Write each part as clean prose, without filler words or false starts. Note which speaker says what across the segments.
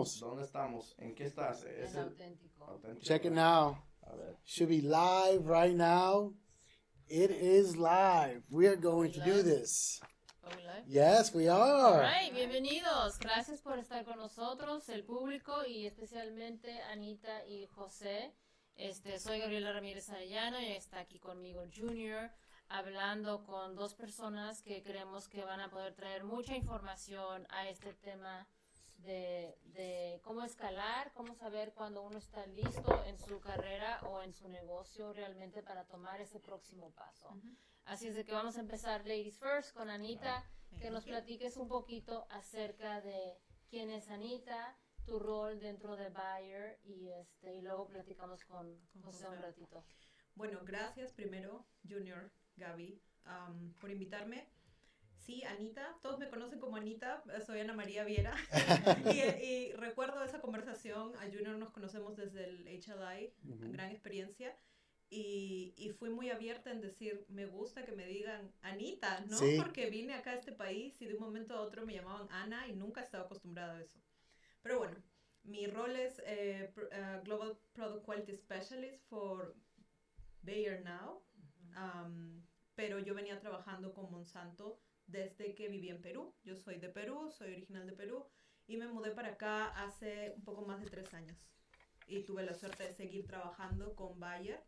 Speaker 1: estamos?
Speaker 2: ¿Dónde estamos? ¿En qué estás?
Speaker 3: Es auténtico.
Speaker 1: Check it now.
Speaker 2: A ver.
Speaker 1: Should be live right now. It is live. We are going to do this.
Speaker 3: ¿Are we live?
Speaker 1: Yes, we
Speaker 3: All
Speaker 1: are.
Speaker 3: right, bienvenidos. Gracias por estar con nosotros, el público y especialmente Anita y José. Soy Gabriela Ramírez Arellano y está aquí conmigo Junior, hablando con dos personas que creemos que van a poder traer mucha información a este tema de cómo escalar, cómo saber cuando uno está listo en su carrera o en su negocio realmente para tomar ese próximo paso. Así es de que vamos a empezar Ladies First con Anita, que nos platiques un poquito acerca de quién es Anita, tu rol dentro de Buyer y luego platicamos con José un ratito.
Speaker 4: Bueno, gracias primero, Junior, Gaby, por invitarme. Sí, Anita, todos me conocen como Anita, soy Ana María Viera. y recuerdo esa conversación, a Junior nos conocemos desde el HLI, gran experiencia. Y fui muy abierta en decir, me gusta que me digan Anita, ¿no?
Speaker 1: Sí.
Speaker 4: Porque vine acá a este país y de un momento a otro me llamaban Ana y nunca estaba acostumbrada a eso. Pero bueno, mi rol es Global Product Quality Specialist for Bayer now. Pero yo venía trabajando con Monsanto desde que viví en Perú. Yo soy de Perú, soy original de Perú y me mudé para acá hace un poco más de 3 años. Y tuve la suerte de seguir trabajando con Bayer.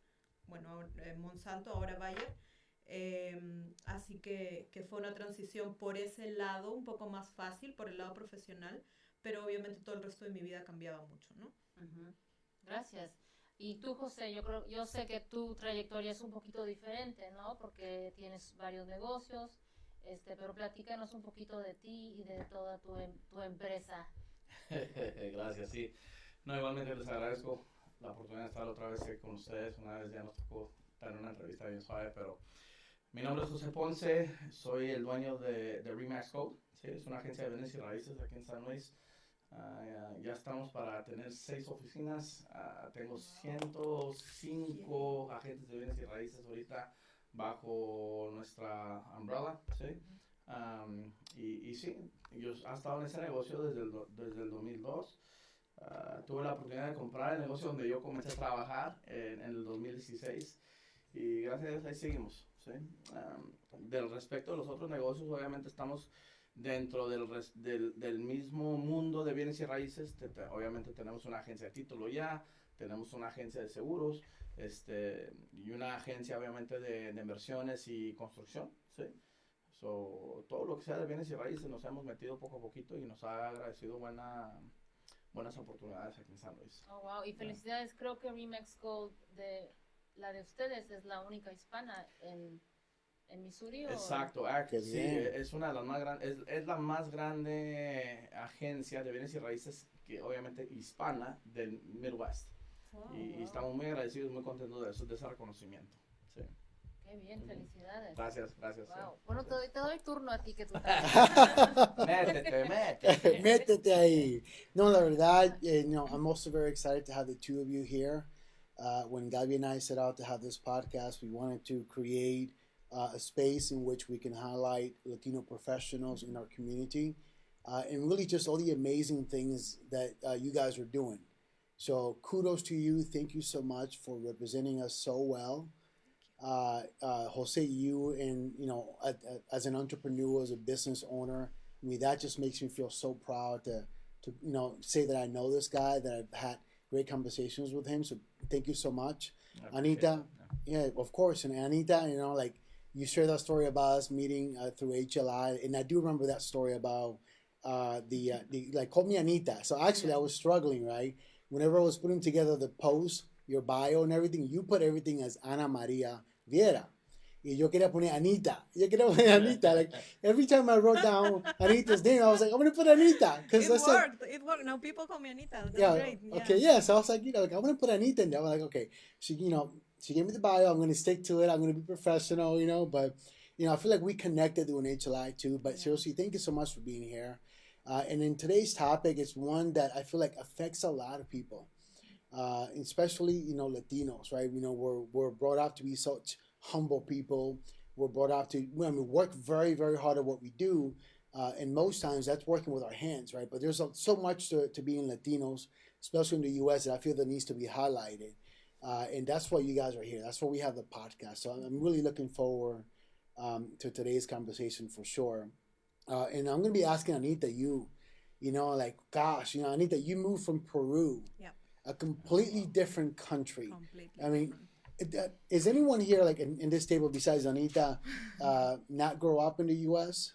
Speaker 4: Bueno, Monsanto, ahora Bayer. Así que fue una transición por ese lado un poco más fácil, por el lado profesional, pero obviamente todo el resto de mi vida cambiaba mucho, ¿no?
Speaker 3: Gracias. Y tú, José, yo sé que tu trayectoria es un poquito diferente, ¿no? Porque tienes varios negocios, pero platícanos un poquito de ti y de toda tu empresa.
Speaker 2: Gracias, sí. No, igualmente les agradezco la oportunidad de estar otra vez con ustedes. Una vez ya nos tocó tener una entrevista bien suave, pero mi nombre es Jose Ponce, soy el dueño de Remax Gold, ¿sí? Es una agencia de bienes y raíces aquí en San Luis. Ya estamos para tener 6 oficinas. Tengo 105 agentes de bienes y raíces ahorita bajo nuestra umbrella, ¿sí? Y sí, yo he estado en ese negocio desde el 2002. Tuve la oportunidad de comprar el negocio donde yo comencé a trabajar en el 2016 y gracias a Dios ahí seguimos, ¿sí? Del respecto de los otros negocios, obviamente estamos dentro del mismo mundo de bienes y raíces. Obviamente tenemos una agencia de título ya, tenemos una agencia de seguros, y una agencia obviamente de inversiones y construcción, ¿sí? Todo lo que sea de bienes y raíces nos hemos metido poco a poquito y nos ha agradecido buenas oportunidades aquí en San Luis.
Speaker 3: Oh, wow, y felicidades. Creo que Remax Gold, la de ustedes, es la única hispana en Missouri.
Speaker 2: Exacto, sí, es una de las más grandes, es la más grande agencia de bienes y raíces que obviamente hispana del Midwest. Y estamos muy agradecidos, muy contentos de ese reconocimiento. Sí.
Speaker 3: Qué bien, felicidades.
Speaker 2: Gracias.
Speaker 3: Wow.
Speaker 2: Sí.
Speaker 3: Bueno, te doy turno a ti que tú
Speaker 2: Métete.
Speaker 1: Métete ahí. No, la verdad, I'm also very excited to have the two of you here. When Gaby and I set out to have this podcast, we wanted to create a space in which we can highlight Latino professionals in our community and really just all the amazing things that you guys are doing. So kudos to you. Thank you so much for representing us so well. Jose, you and, as an entrepreneur, as a business owner, I mean, that just makes me feel so proud to say that I know this guy, that I've had great conversations with him. So thank you so much. Anita, yeah, of course. And Anita, you shared that story about us meeting through HLI, and I do remember that story about call me Anita. So actually, I was struggling, right? Whenever I was putting together the post, your bio and everything, you put everything as Ana María Viera. Y yo quería poner Anita. Like, every time I wrote down Anita's name, I was like, I'm going to put Anita.
Speaker 4: It worked. Now people call me Anita. That's great. Yeah.
Speaker 1: Okay, yeah. So I was like, I'm going to put Anita in there. I was like, okay. She gave me the bio. I'm going to stick to it. I'm going to be professional, But, I feel like we connected through an HLI too. But seriously, thank you so much for being here. And in today's topic, it's one that I feel like affects a lot of people, especially, Latinos, right? We're brought up to be such humble people. We're brought up to work very, very hard at what we do. And most times that's working with our hands, right? But there's so much to being Latinos, especially in the U.S., that I feel that needs to be highlighted. And that's why you guys are here. That's why we have the podcast. So I'm really looking forward to today's conversation for sure. And I'm going to be asking Anita, like, gosh, Anita, you moved from Peru,
Speaker 4: Yeah,
Speaker 1: a completely different country.
Speaker 4: completely
Speaker 1: I mean,
Speaker 4: different.
Speaker 1: is anyone here, like in this table besides Anita, not grow up in the U.S.?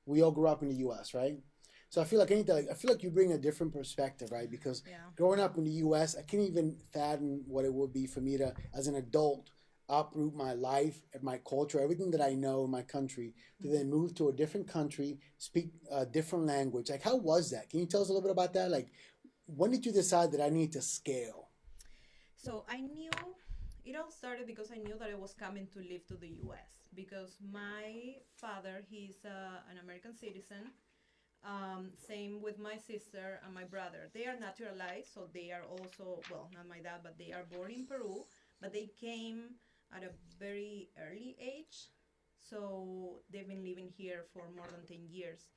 Speaker 1: We all grew up in the U.S., right? So I feel like you bring a different perspective, right? Because
Speaker 4: Yeah.
Speaker 1: growing up in the U.S., I can't even fathom what it would be for me to, as an adult, uproot my life and my culture, everything that I know in my country, to then move to a different country, speak a different language. Like, how was that? Can you tell us a little bit about that? Like, when did you decide that I need to scale?
Speaker 4: So I knew it all started because I knew that I was coming to live to the U.S. because my father, he's an American citizen. Same with my sister and my brother. They are naturalized, so they are also, well, not my dad, but they are born in Peru, but they came at a very early age. So they've been living here for more than 10 years.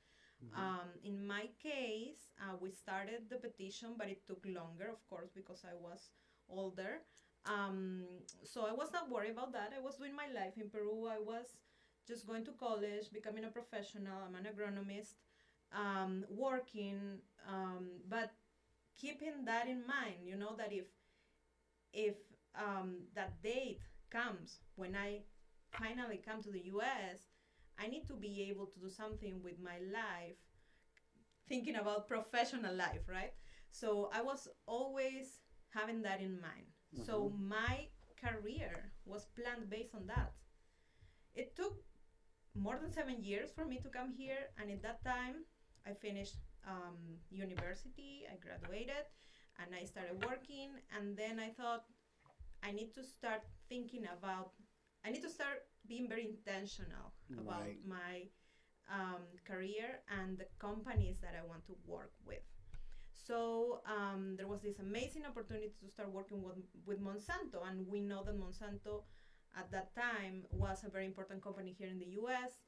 Speaker 4: In my case, we started the petition, but it took longer, of course, because I was older. Um, so I was not worried about that. I was doing my life in Peru. I was just going to college, becoming a professional. I'm an agronomist, working, but keeping that in mind, that if that date comes when I finally come to the U.S., I need to be able to do something with my life, thinking about professional life, right? So I was always having that in mind. So my career was planned based on that. It took more than 7 years for me to come here, and at that time, I finished university, I graduated, and I started working, and then I thought, I need to start thinking about, I need to start being very intentional about
Speaker 1: Right.
Speaker 4: my career and the companies that I want to work with. So there was this amazing opportunity to start working with Monsanto, and we know that Monsanto at that time was a very important company here in the U.S.,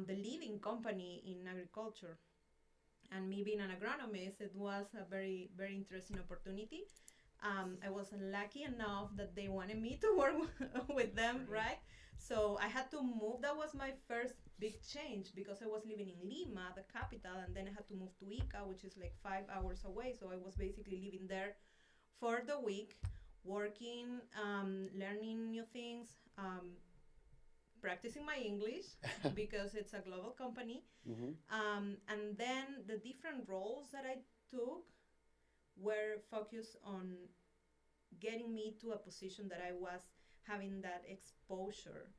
Speaker 4: the leading company in agriculture. And me being an agronomist, it was a very, very interesting opportunity. I was lucky enough that they wanted me to work with them, right? So I had to move. That was my first big change because I was living in Lima, the capital, and then I had to move to Ica, which is like 5 hours away. So I was basically living there for the week, working, learning new things, practicing my English because it's a global company. And then the different roles that I took were focused on getting me to a position that I was having that exposure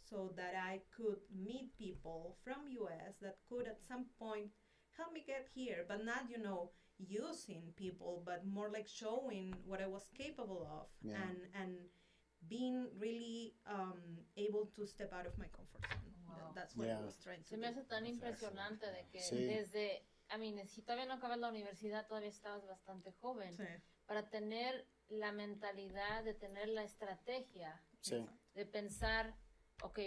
Speaker 4: so that I could meet people from US that could at some point help me get here, but not, using people, but more like showing what I was capable of.
Speaker 1: Yeah.
Speaker 4: And being really able to step out of my comfort zone.
Speaker 3: Wow.
Speaker 4: That's what I was trying to
Speaker 3: Se
Speaker 4: do.
Speaker 3: me hace tan impresionante de que
Speaker 1: Sí.
Speaker 3: desde, si todavía no acabas la universidad, todavía estabas bastante joven,
Speaker 4: Sí.
Speaker 3: para tener la mentalidad de tener la estrategia,
Speaker 1: Sí.
Speaker 3: de pensar, ok,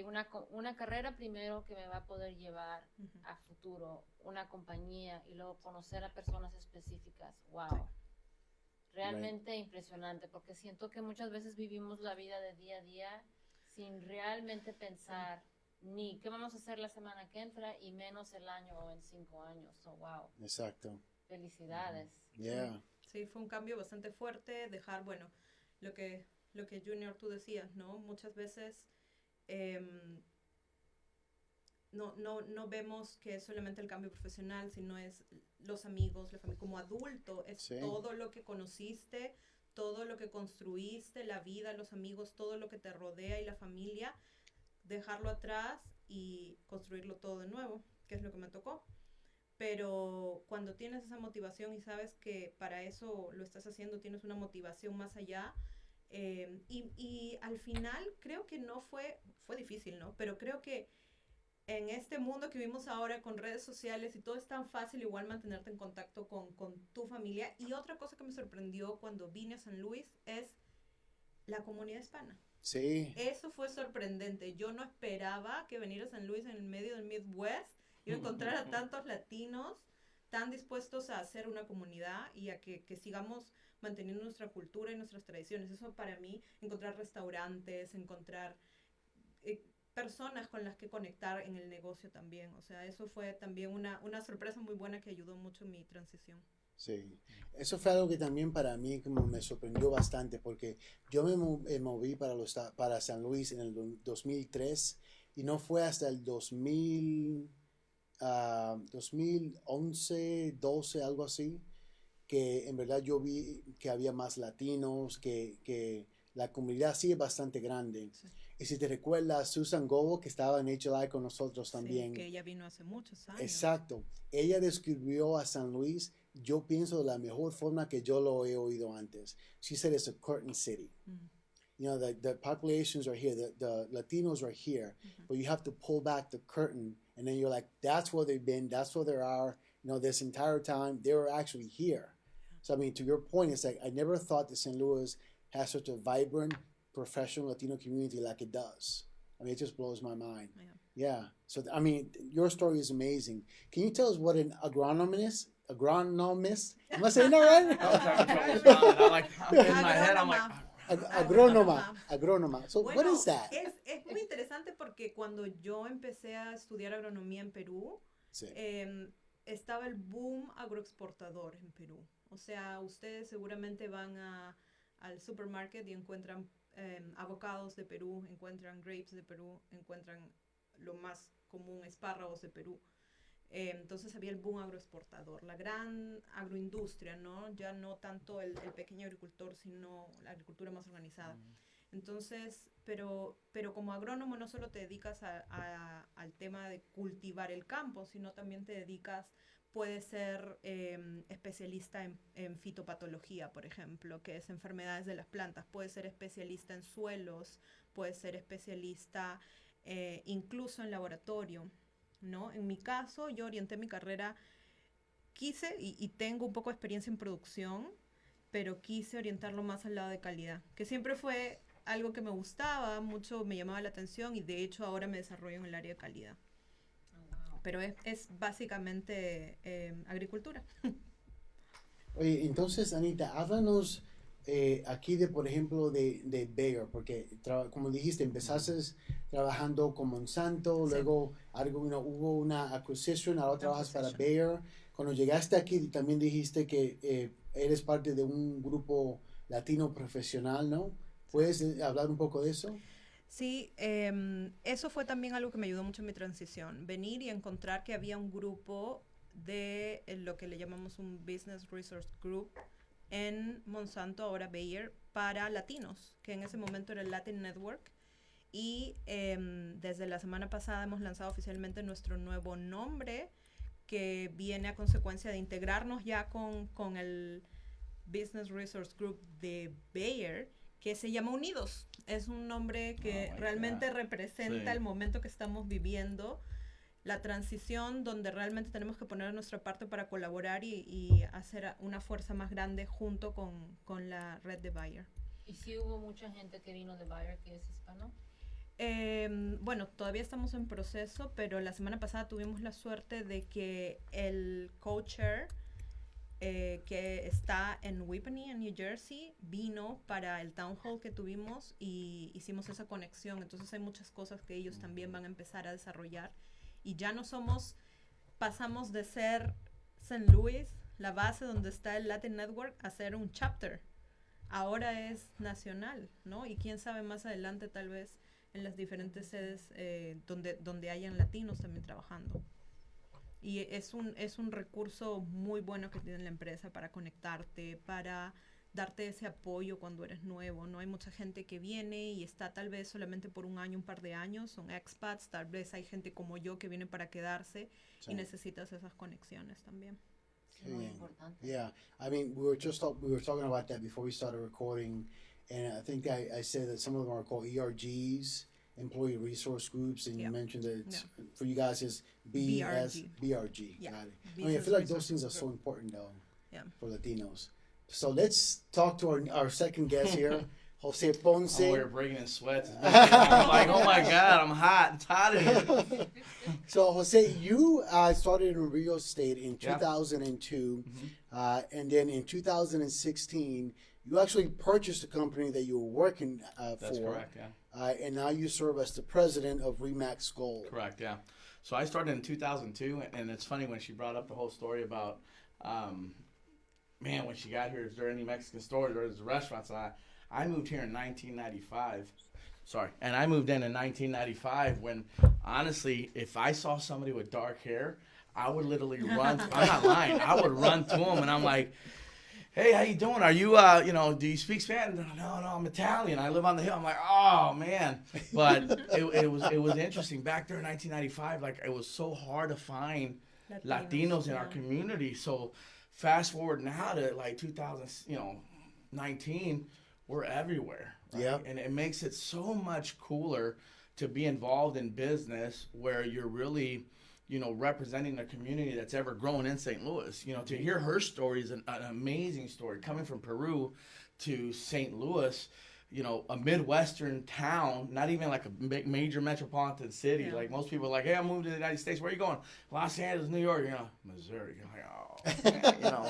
Speaker 3: una carrera primero que me va a poder llevar
Speaker 4: Ujú.
Speaker 3: a futuro, una compañía y luego conocer a personas específicas. Wow.
Speaker 4: Sí.
Speaker 3: Realmente impresionante, porque siento que muchas veces vivimos la vida de día a día sin realmente pensar ni qué vamos a hacer la semana que entra y menos el año o en 5 años. So, wow.
Speaker 1: Exacto.
Speaker 3: Felicidades.
Speaker 1: Yeah.
Speaker 4: Sí, fue un cambio bastante fuerte, dejar, bueno, lo que Junior tú decías, ¿no? Muchas veces no vemos que es solamente el cambio profesional, sino es los amigos, la familia. Como adulto, es
Speaker 1: Sí.
Speaker 4: todo lo que conociste, todo lo que construiste, la vida, los amigos, todo lo que te rodea y la familia, dejarlo atrás y construirlo todo de nuevo, que es lo que me tocó. Pero cuando tienes esa motivación y sabes que para eso lo estás haciendo, tienes una motivación más allá, y al final creo que no fue difícil, ¿no? Pero creo que en este mundo que vivimos ahora con redes sociales y todo es tan fácil igual mantenerte en contacto con tu familia. Y otra cosa que me sorprendió cuando vine a San Luis es la comunidad hispana.
Speaker 1: Sí.
Speaker 4: Eso fue sorprendente. Yo no esperaba que venir a San Luis en el medio del Midwest Y encontrar a tantos latinos tan dispuestos a hacer una comunidad y a que sigamos manteniendo nuestra cultura y nuestras tradiciones. Eso para mí, encontrar restaurantes, encontrar personas con las que conectar en el negocio también. O sea, eso fue también una sorpresa muy buena que ayudó mucho en mi transición.
Speaker 1: Sí, eso fue algo que también para mí como me sorprendió bastante porque yo me moví para San Luis en el 2003 y no fue hasta el 2011, 12, algo así, que en verdad yo vi que había más latinos, que la comunidad sí es bastante grande.
Speaker 4: Sí.
Speaker 1: Y si te recuerdas, Susan Gobo, que estaba en HLI con nosotros también.
Speaker 4: Sí, que ella vino hace muchos años.
Speaker 1: Exacto. Ella describió a San Luis, yo pienso, de la mejor forma que yo lo he oído antes. She said it's a curtain city.
Speaker 4: Mm.
Speaker 1: You know, the populations are here, the Latinos are here, but you have to pull back the curtain, and then you're like, that's where they've been, that's where they are, you know, this entire time, they were actually here. So, I mean, to your point, it's like, I never thought that St. Louis has such a vibrant, professional Latino community like it does. I mean, it just blows my mind. Yeah. So, I mean, your story is amazing. Can you tell us what an agronomist? Am I saying that right?
Speaker 2: I was having trouble spelling. I'm like, in my head, I'm like,
Speaker 1: Agrónoma. So,
Speaker 4: bueno,
Speaker 1: what is that?
Speaker 4: Es muy interesante porque cuando yo empecé a estudiar agronomía en Perú,
Speaker 1: Sí.
Speaker 4: estaba el boom agroexportador en Perú. O sea, ustedes seguramente van al supermarket y encuentran avocados de Perú, encuentran grapes de Perú, encuentran lo más común, espárragos de Perú. Entonces había el boom agroexportador, la gran agroindustria, ¿no? Ya no tanto el pequeño agricultor, sino la agricultura más organizada. Entonces, pero como agrónomo no solo te dedicas al tema de cultivar el campo, sino también te dedicas, puedes ser especialista en fitopatología, por ejemplo, que es enfermedades de las plantas, puedes ser especialista en suelos, puedes ser especialista incluso en laboratorio, ¿no? En mi caso, yo orienté mi carrera, quise y tengo un poco de experiencia en producción, pero quise orientarlo más al lado de calidad, que siempre fue algo que me gustaba, mucho me llamaba la atención y de hecho ahora me desarrollo en el área de calidad. Pero es básicamente agricultura.
Speaker 1: Oye, entonces, Anita, háblanos aquí de, por ejemplo, de Bayer, porque como dijiste, empezaste trabajando con Monsanto,
Speaker 4: Sí.
Speaker 1: luego hubo una acquisition, ahora trabajas para Bayer. Cuando llegaste aquí también dijiste que eres parte de un grupo latino profesional, ¿no? ¿Puedes hablar un poco de eso?
Speaker 4: Sí, eso fue también algo que me ayudó mucho en mi transición. Venir y encontrar que había un grupo de lo que le llamamos un Business Resource Group en Monsanto, ahora Bayer, para latinos, que en ese momento era el Latin Network. Y desde la semana pasada hemos lanzado oficialmente nuestro nuevo nombre, que viene a consecuencia de integrarnos ya con el Business Resource Group de Bayer, que se llama Unidos. Es un nombre que realmente representa el momento que estamos viviendo, la transición donde realmente tenemos que poner nuestra parte para colaborar y hacer una fuerza más grande junto con la red de Bayer.
Speaker 3: ¿Y si hubo mucha gente que vino de Bayer que es hispano?
Speaker 4: Bueno, todavía estamos en proceso, pero la semana pasada tuvimos la suerte de que el co-chair que está en Whippany, en New Jersey, vino para el town hall que tuvimos y hicimos esa conexión. Entonces hay muchas cosas que ellos también van a empezar a desarrollar. Y ya no pasamos de ser St. Louis, la base donde está el Latin Network, a ser un chapter. Ahora es nacional, ¿no? Y quién sabe más adelante tal vez en las diferentes sedes donde hayan latinos también trabajando. Y es un recurso muy bueno que tiene la empresa para conectarte, para darte ese apoyo cuando eres nuevo, ¿no? Hay mucha gente que viene y está tal vez solamente por un año, un par de años, son expats, tal vez hay gente como yo que viene para quedarse y necesitas esas conexiones también.
Speaker 3: Muy importante.
Speaker 1: Yeah, I mean, we were talking about that before we started recording, and I think I said that some of them are called ERGs, Employee Resource Groups, and you mentioned that for you guys is BRG.
Speaker 4: Yeah.
Speaker 1: Got it. I mean, I feel like those things are so important though
Speaker 4: Yeah.
Speaker 1: for Latinos. So let's talk to our second guest here, Jose Ponce.
Speaker 2: Oh, we were breaking in sweats. I'm like, oh my God, I'm hot. It's hot in here.
Speaker 1: So, Jose, you started in real estate in
Speaker 2: Yeah.
Speaker 1: 2002, and then in 2016, you actually purchased a company that you were working
Speaker 2: That's
Speaker 1: for.
Speaker 2: correct, yeah.
Speaker 1: And now you serve as the president of Remax Gold.
Speaker 2: Correct, yeah. So I started in 2002, and it's funny when she brought up the whole story about, when she got here, is there any Mexican stores or is there restaurants? I moved here in 1995. Sorry. And I moved in 1995 when, honestly, if I saw somebody with dark hair, I would literally run. I'm not lying. I would run to them, and I'm like, hey, how you doing? Are you, do you speak Spanish? No, I'm Italian. I live on the hill. I'm like, oh, man. But it was interesting. Back there in 1995, like, it was so hard to find Latinos in our community. So fast forward now to, like, 2019, we're everywhere. Right?
Speaker 1: Yeah.
Speaker 2: And it makes it so much cooler to be involved in business where you're really, representing a community that's ever grown in St. Louis. To hear her story is an amazing story. Coming from Peru to St. Louis, a Midwestern town, not even like a major metropolitan city. Yeah. Like most people are like, hey, I'm moving to the United States. Where are you going? Los Angeles, New York, Missouri. You're like, oh,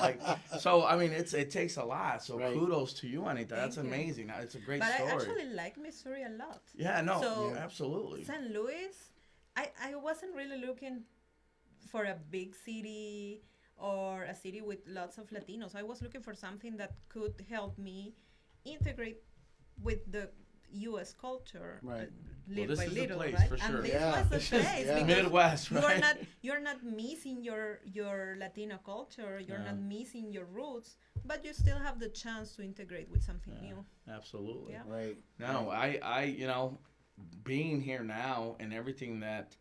Speaker 2: man. So, I mean, it takes a lot. So kudos to you, Anita. That's amazing. It's a great story.
Speaker 4: But I actually like Missouri a lot.
Speaker 2: Yeah, no, absolutely.
Speaker 4: St. Louis, I wasn't really looking for a big city or a city with lots of Latinos. I was looking for something that could help me integrate with the U.S. culture, little by little,
Speaker 2: place,
Speaker 4: right?
Speaker 2: For sure.
Speaker 4: And this was the place because
Speaker 2: Midwest, right?
Speaker 4: You're not missing your Latino culture. You're not missing your roots, but you still have the chance to integrate with something new.
Speaker 2: Absolutely.
Speaker 4: Yeah.
Speaker 1: Right.
Speaker 2: No, I being here now and everything that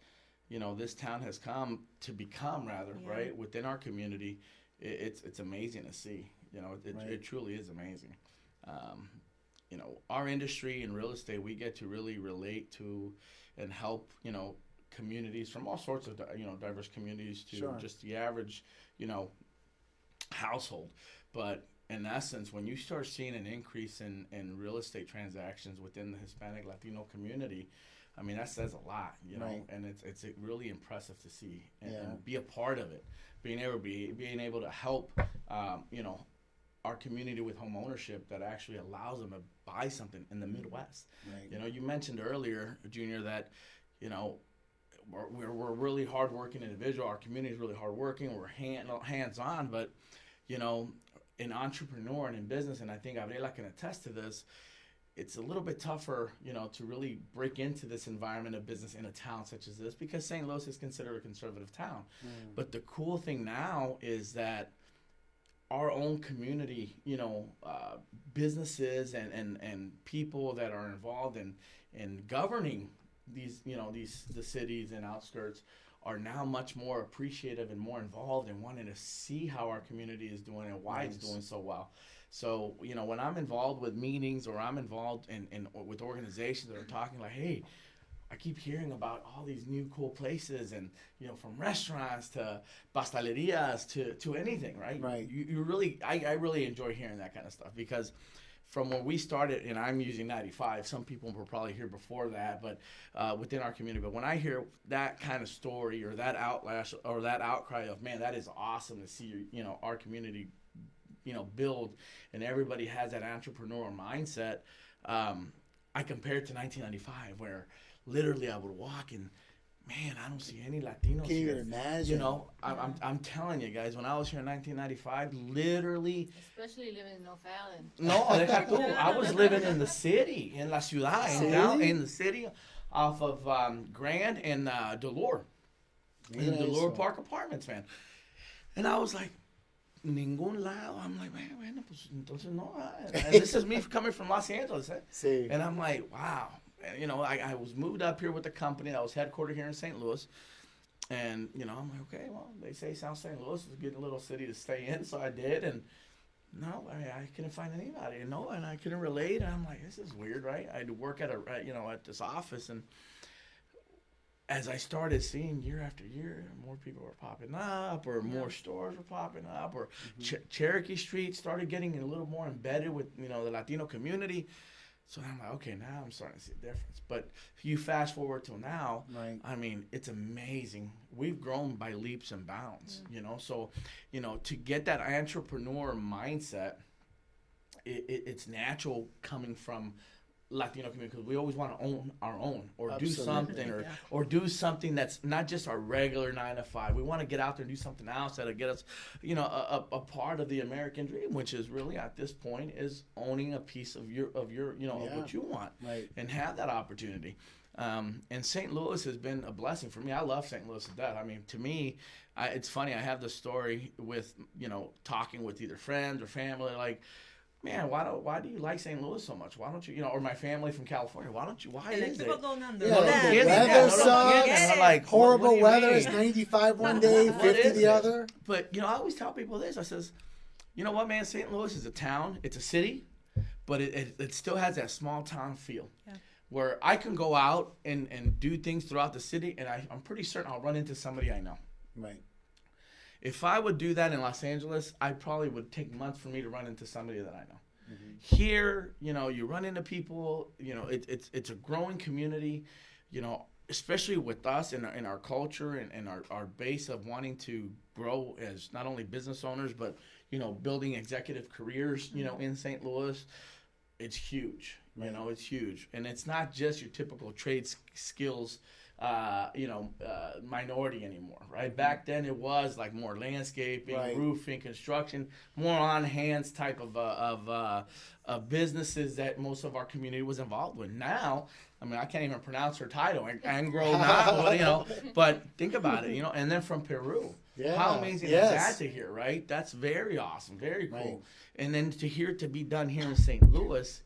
Speaker 2: this town has come to become, right, within our community, it's amazing to see. It truly is amazing. Our industry in real estate, we get to really relate to and help, communities from all sorts of, diverse communities to just the average, household. But in essence, when you start seeing an increase in real estate transactions within the Hispanic Latino community, I mean, that says a lot, and it's really impressive to see and be a part of it, being able to help, our community with home ownership that actually allows them to buy something in the Midwest. Right. You mentioned earlier, Junior, that, we're really hardworking individual. Our community is really hardworking. We're hands-on, but, in entrepreneur and in business, and I think Gabriela can attest to this, it's a little bit tougher, to really break into this environment of business in a town such as this because St. Louis is considered a conservative town. But the cool thing now is that our own community, businesses and people that are involved in governing these, the cities and outskirts are now much more appreciative and more involved in wanting to see how our community is doing and why it's doing so well. So, when I'm involved with meetings or I'm involved with organizations that are talking like, hey, I keep hearing about all these new cool places and, from restaurants to pastelerias to anything, right? Right. I really enjoy hearing that kind of stuff because from when we started, and I'm using 95, some people were probably here before that, but within our community. But when I hear that kind of story or that outlash or that outcry of, man, that is awesome to see, our community build, and everybody has that entrepreneurial mindset. I compare it to 1995, where literally I would walk and, man, I don't see any Latinos.
Speaker 1: Can you even imagine?
Speaker 2: I'm telling you guys, when I was here in 1995, literally.
Speaker 3: Especially living in O'Fallon.
Speaker 2: No, deja tú. I was living in the city, in La Ciudad, in the city, off of Grand and Dolor, in Dolor Park Apartments, man. And I was like, ningún lado. I'm like, man, bueno, pues entonces no. And this is me coming from Los Angeles.
Speaker 1: Sí.
Speaker 2: And I'm like, wow. And, I was moved up here with the company that was headquartered here in St. Louis. And, I'm like, okay, well, they say South St. Louis is a good little city to stay in. So I did. And no, I couldn't find anybody. And I couldn't relate. And I'm like, this is weird, right? I had to work at this office. And as I started seeing year after year, more people were popping up, or more stores were popping up, or Cherokee Street started getting a little more embedded with, the Latino community. So I'm like, okay, now I'm starting to see a difference. But if you fast forward till now,
Speaker 1: Right.
Speaker 2: I mean, it's amazing. We've grown by leaps and bounds, So, to get that entrepreneur mindset, it's natural coming from Latino community, because we always want to own our own or do
Speaker 1: Absolutely.
Speaker 2: something or do something that's not just our regular 9 to 5. We want to get out there and do something else that'll get us, a part of the American dream, which is really at this point is owning a piece of your of what you want,
Speaker 1: Right.
Speaker 2: and have that opportunity. And St. Louis has been a blessing for me. I love St. Louis to death. I mean, to me, it's funny. I have this story with talking with either friends or family, like, man, why do you like St. Louis so much? Why don't you, or my family from California, why is it?
Speaker 1: Yeah,
Speaker 2: the
Speaker 1: weather sucks.
Speaker 2: Like,
Speaker 1: Horrible weather.
Speaker 2: mean?
Speaker 1: It's 95 one day, 50 the other.
Speaker 2: But, I always tell people this. I says, you know what, man? St. Louis is a town. It's a city, but it still has that small town feel.
Speaker 4: Yeah.
Speaker 2: Where I can go out and do things throughout the city, and I'm pretty certain I'll run into somebody I know.
Speaker 1: Right.
Speaker 2: If I would do that in Los Angeles, I probably would take months for me to run into somebody that I know.
Speaker 1: Mm-hmm.
Speaker 2: Here, you run into people, it's a growing community, especially with us in our culture and our base of wanting to grow as not only business owners, but, building executive careers, in St. Louis. It's huge,
Speaker 1: Right.
Speaker 2: It's huge. And it's not just your typical trade skills, minority anymore, right? Back then it was like more landscaping,
Speaker 1: Right.
Speaker 2: roofing, construction, more on hands type of businesses that most of our community was involved with. Now, I mean, I can't even pronounce her title, Angro now, but think about it, and then from Peru.
Speaker 1: Yeah.
Speaker 2: How amazing is that to hear, right? That's very awesome, very cool.
Speaker 1: Right.
Speaker 2: And then to hear it to be done here in St. Louis,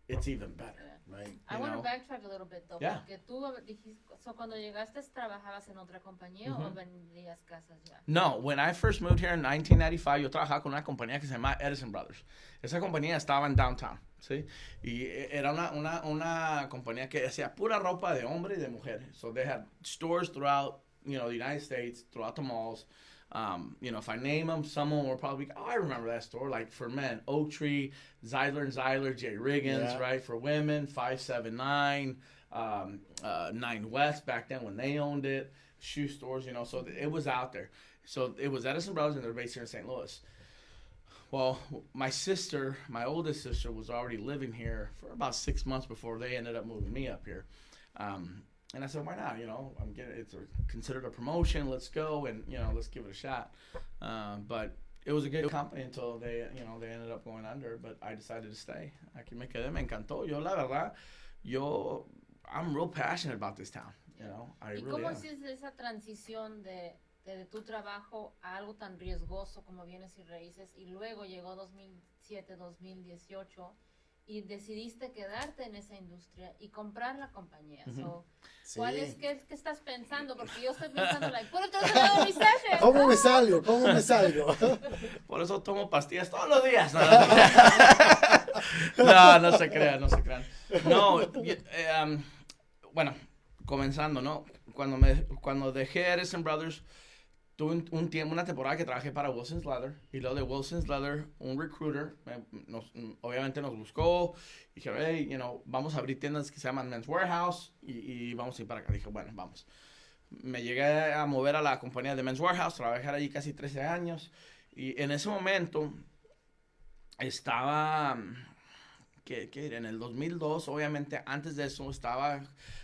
Speaker 2: it's even better.
Speaker 1: Right.
Speaker 3: I want to backtrack a little bit, though,
Speaker 2: Yeah.
Speaker 3: porque tú dijiste, cuando llegaste, ¿trabajabas en otra compañía o vendías casas ya?
Speaker 2: No, when I first moved here in 1995, yo trabajaba con una compañía que se llama Edison Brothers. Esa compañía estaba en downtown, ¿sí? Y era una compañía que hacía pura ropa de hombre y de mujer. So they had stores throughout, the United States, throughout the malls. If I name them, someone will probably be, I remember that store. Like for men, Oak Tree, Zeidler and Zeidler, J. Riggins, right? For women, 579, 9 West back then when they owned it, shoe stores, so it was out there. So it was Edison Brothers, and they're based here in St. Louis. Well, my oldest sister, was already living here for about 6 months before they ended up moving me up here. And I said, why not? It's considered a promotion. Let's go and, let's give it a shot. But it was a good company until they ended up going under. But I decided to stay. Aquí me quedé, me encantó. La verdad, I'm real passionate about this town. I
Speaker 3: ¿Y
Speaker 2: really
Speaker 3: cómo
Speaker 2: am.
Speaker 3: hiciste esa transición de tu trabajo a algo tan riesgoso como bienes y raíces, y luego llegó 2007, 2018 y decidiste quedarte en esa industria y comprar la compañía? So, ¿qué estás pensando? Porque yo estoy pensando, put it together mi session.
Speaker 1: ¿Cómo me salgo?
Speaker 2: Por eso tomo pastillas todos los días. No se crean. No, bueno, comenzando, ¿no? Cuando dejé Edison Brothers, tuve un tiempo, una temporada que trabajé para Wilson's Leather, y luego de Wilson's Leather, un recruiter, obviamente nos buscó, y dije, hey, vamos a abrir tiendas que se llaman Men's Warehouse, y vamos a ir para acá. Dije, bueno, vamos. Me llegué a mover a la compañía de Men's Warehouse, trabajé allí casi 13 años, y en ese momento estaba, en el 2002, obviamente, antes de eso, estaba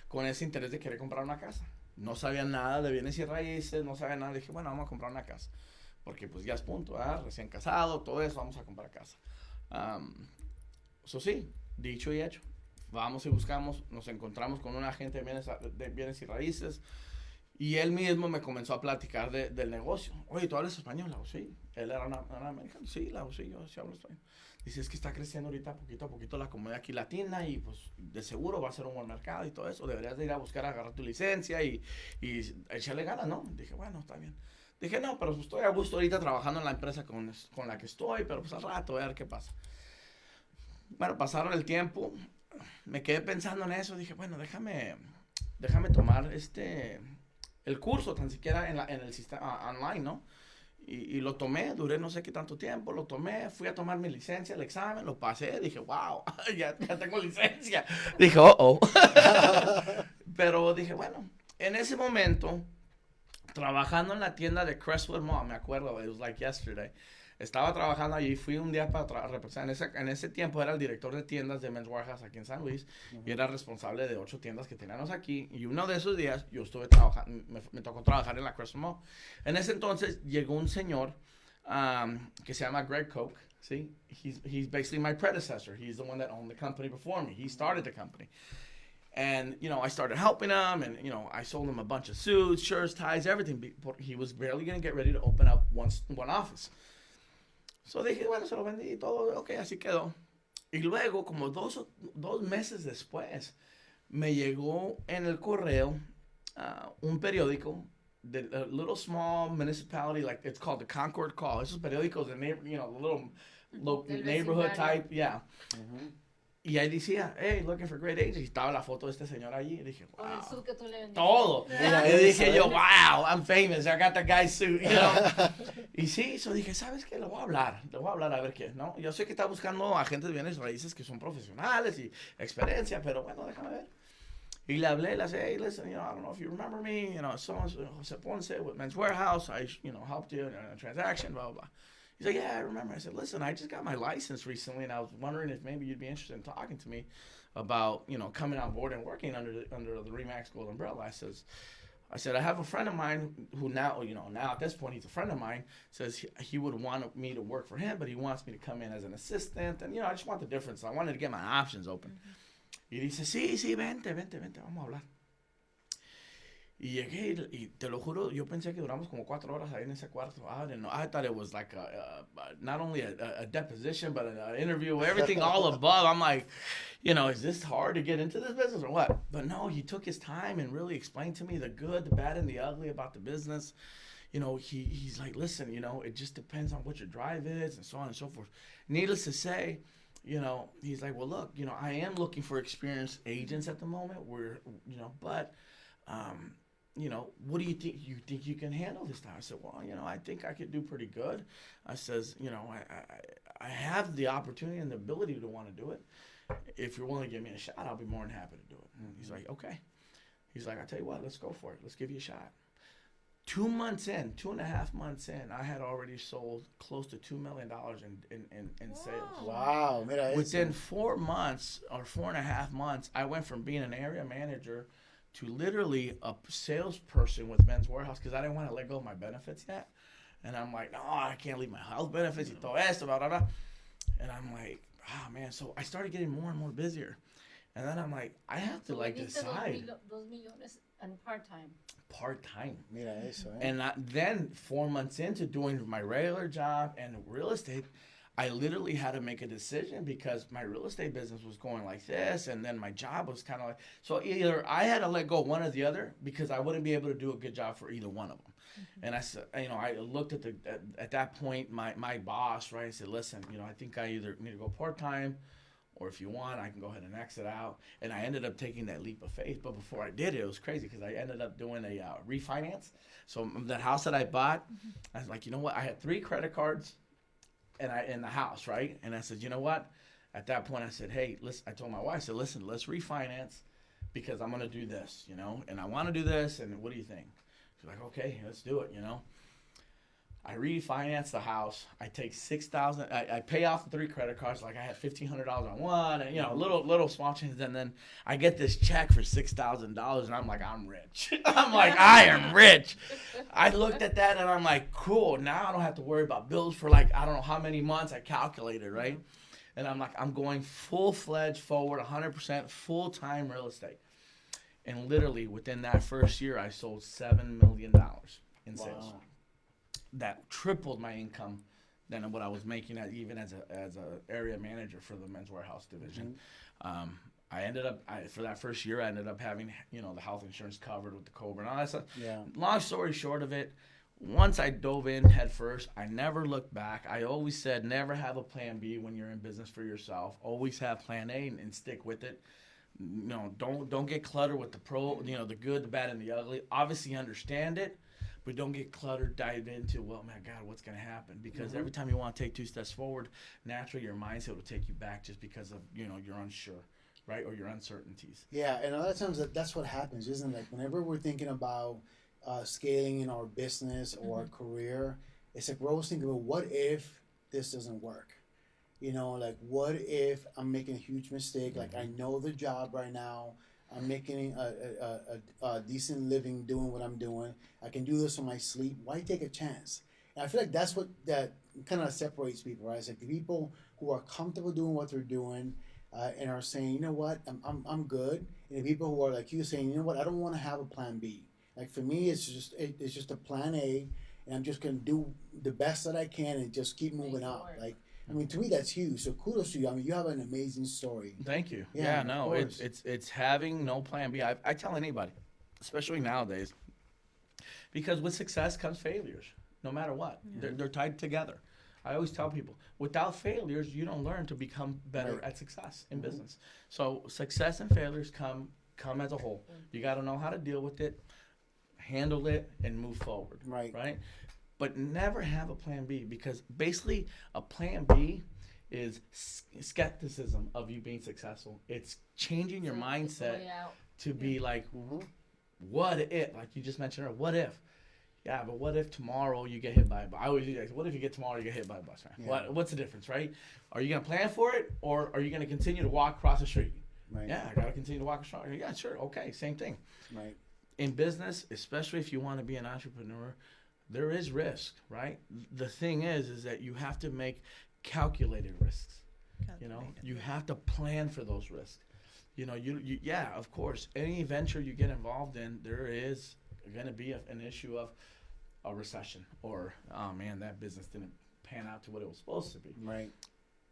Speaker 2: con ese interés de querer comprar una casa. No sabía nada de bienes y raíces, no sabía nada. Dije, bueno, vamos a comprar una casa. Porque pues ya es punto, recién casado, todo eso, vamos a comprar casa. Eso sí, dicho y hecho. Vamos y buscamos, nos encontramos con un agente de bienes y raíces. Y él mismo me comenzó a platicar del negocio. Oye, ¿tú hablas español? Le digo, sí. Él era un americano. Sí, le digo, sí, yo sí hablo español. Dice, es que está creciendo ahorita poquito a poquito la comunidad aquí latina y pues de seguro va a ser un buen mercado y todo eso. Deberías de ir a buscar, agarrar tu licencia y echarle ganas, ¿no? Dije, bueno, está bien. Dije, no, pero estoy a gusto ahorita trabajando en la empresa con la que estoy, pero pues al rato, a ver qué pasa. Bueno, pasaron el tiempo, me quedé pensando en eso, dije, bueno, déjame tomar el curso, tan siquiera en el sistema online, ¿no? Y lo tomé, duré no sé qué tanto tiempo, lo tomé, fui a tomar mi licencia, el examen, lo pasé, dije, wow, ya tengo licencia. Dije, oh. Pero dije, bueno, en ese momento, trabajando en la tienda de Crestwood Mall, me acuerdo, it was like yesterday. Estaba trabajando allí, fui un día para representar, en ese tiempo era el director de tiendas de Men's Warehouse aquí en San Luis, y era responsable de 8 tiendas que teníamos aquí, y uno de esos días yo estuve trabajando, me tocó trabajar en la Crestwood Mall. En ese entonces llegó un señor que se llama Greg Koch, ¿sí? He's basically my predecessor, he's the one that owned the company before me, he started the company. And, I started helping him, and, I sold him a bunch of suits, shirts, ties, everything. He was barely going to get ready to open up one office. So dije, bueno, se lo vendí y todo, ok, así quedó. Y luego, como dos meses después, me llegó en el correo un periódico, the little small municipality, like it's called the Concord Call. Esos periódicos de little neighborhood type, yeah. Uh-huh. Y ahí decía, hey, looking for great agents. Y estaba la foto de este señor allí. Y dije, wow.
Speaker 3: Con el suit que tú le vendiste.
Speaker 2: Todo. Y dije yo, wow, I'm famous. I got the guy's suit, Y sí, dije, ¿sabes qué? Le voy a hablar a ver qué, ¿no? Yo sé que está buscando agentes de bienes raíces que son profesionales y experiencia, pero bueno, déjame ver. Y le hablé, le dije, hey, listen, I don't know if you remember me, someone's Jose Ponce with Men's Warehouse. I, helped you in a transaction, blah, blah, blah. He's like, yeah, I remember. I said, listen, I just got my license recently, and I was wondering if maybe you'd be interested in talking to me about, coming on board and working under the Remax Gold umbrella. I said, I have a friend of mine who now at this point, he's a friend of mine, says he would want me to work for him, but he wants me to come in as an assistant, and, I just want the difference. I wanted to get my options open. Mm-hmm. Y dice, sí, vente, vamos a hablar. Y llegué y te lo juro, yo pensé que duramos como 4 horas ahí en ese cuarto. I didn't know. I thought it was like not only a deposition, but an interview, everything all above. I'm like, is this hard to get into this business or what? But no, he took his time and really explained to me the good, the bad, and the ugly about the business. He's like, listen, it just depends on what your drive is and so on and so forth. Needless to say, he's like, well, look, I am looking for experienced agents at the moment. But what do you think? You think you can handle this time? I said, well, I think I could do pretty good. I says, I have the opportunity and the ability to want to do it. If you're willing to give me a shot, I'll be more than happy to do it. Mm-hmm. He's like, okay. He's like, I tell you what, let's go for it. Let's give you a shot. 2 months in, 2.5 months in, I had already sold close to $2 million in sales.
Speaker 1: Wow. Mira
Speaker 2: Within 4 months or 4.5 months, I went from being an area manager to literally a salesperson with Men's Warehouse because I didn't want to let go of my benefits yet. And I'm like, no, I can't leave my health benefits y todo esto, blah, blah, blah. And I'm like, oh, man. So I started getting more and more busier. And then I'm like, I have to decide.
Speaker 3: 2 millones and part-time.
Speaker 2: Part-time.
Speaker 1: Mira eso,
Speaker 2: And then 4 months into doing my regular job and real estate, I literally had to make a decision because my real estate business was going like this, and then my job was kind of like, so either I had to let go one or the other because I wouldn't be able to do a good job for either one of them. Mm-hmm. And I said, I looked at that point, my boss, right? I said, listen, I think I either need to go part-time, or if you want, I can go ahead and exit out. And I ended up taking that leap of faith. But before I did it, it was crazy because I ended up doing a refinance. So that house that I bought, I was like, you know what? I had 3 credit cards in the house, right? And I said, you know what? At that point, I said, hey, listen. I told my wife, I said, listen, let's refinance because I'm going to do this, and I want to do this. And what do you think? She's like, okay, let's do it, I refinance the house. I take $6,000. I pay off the 3 credit cards. Like I had $1,500 on one, and little small changes. And then I get this check for $6,000, and I'm like, I'm rich. I'm like, I am rich. I looked at that, and I'm like, cool. Now I don't have to worry about bills for I don't know how many months. I calculated, right? And I'm like, I'm going full-fledged forward, 100% full-time real estate. And literally within that first year, I sold $7 million in sales. Wow. That tripled my income than what I was making even as a area manager for the Men's Warehouse division. Mm-hmm. I ended up for that first year I ended up having the health insurance covered with the COBRA and all that stuff. Yeah. Long story short of it, once I dove in head first, I never looked back. I always said never have a plan B when you're in business for yourself. Always have plan A and stick with it. Don't get cluttered with the the good, the bad, and the ugly. Obviously understand it. but don't get cluttered, dive into, well, my God, what's going to happen? Because every time you want to take 2 steps forward, naturally your mindset will take you back just because of, you're unsure, right? Or your uncertainties.
Speaker 1: Yeah, and a lot of times that's what happens, isn't it? Like whenever we're thinking about scaling in our business or our career, it's like we're always thinking, well, what if this doesn't work? Like what if I'm making a huge mistake? Like I know the job right now. I'm making a decent living doing what I'm doing. I can do this on my sleep. Why take a chance? And I feel like that's what that kind of separates people, right? It's like the people who are comfortable doing what they're doing and are saying, you know what, I'm good. And the people who are like you saying, you know what, I don't want to have a plan B. Like for me, it's just a plan A, and I'm just gonna do the best that I can and just keep moving up. Like. I mean, to me, that's huge. So kudos to you. I mean, you have an amazing story.
Speaker 2: Thank you.
Speaker 1: Yeah,
Speaker 2: no, it's having no plan B. I tell anybody, especially nowadays, because with success comes failures, no matter what. They're tied together. I always tell people, without failures, you don't learn to become better at success in business. So success and failures come as a whole. You got to know how to deal with it, handle it, and move forward. Right? But never have a plan B, because basically a plan B is skepticism of you being successful. It's changing your mindset to be like, what if, like you just mentioned earlier, what if? Yeah, but what if tomorrow you get hit by a bus? I always do that. What if you get tomorrow you get hit by a bus, right? Yeah. What's the difference, right? Are you going to plan for it, or are you going to continue to walk across the street? Right. Yeah, I got to continue to walk across the street. Yeah, sure. Okay, same thing.
Speaker 1: Right.
Speaker 2: In business, especially if you want to be an entrepreneur, there is risk, right? The thing is that you have to make calculated risks. You have to plan for those risks. Yeah, of course, any venture you get involved in, there is going to be an issue of a recession, or, oh man, that business didn't pan out to what it was supposed to be.
Speaker 1: Right.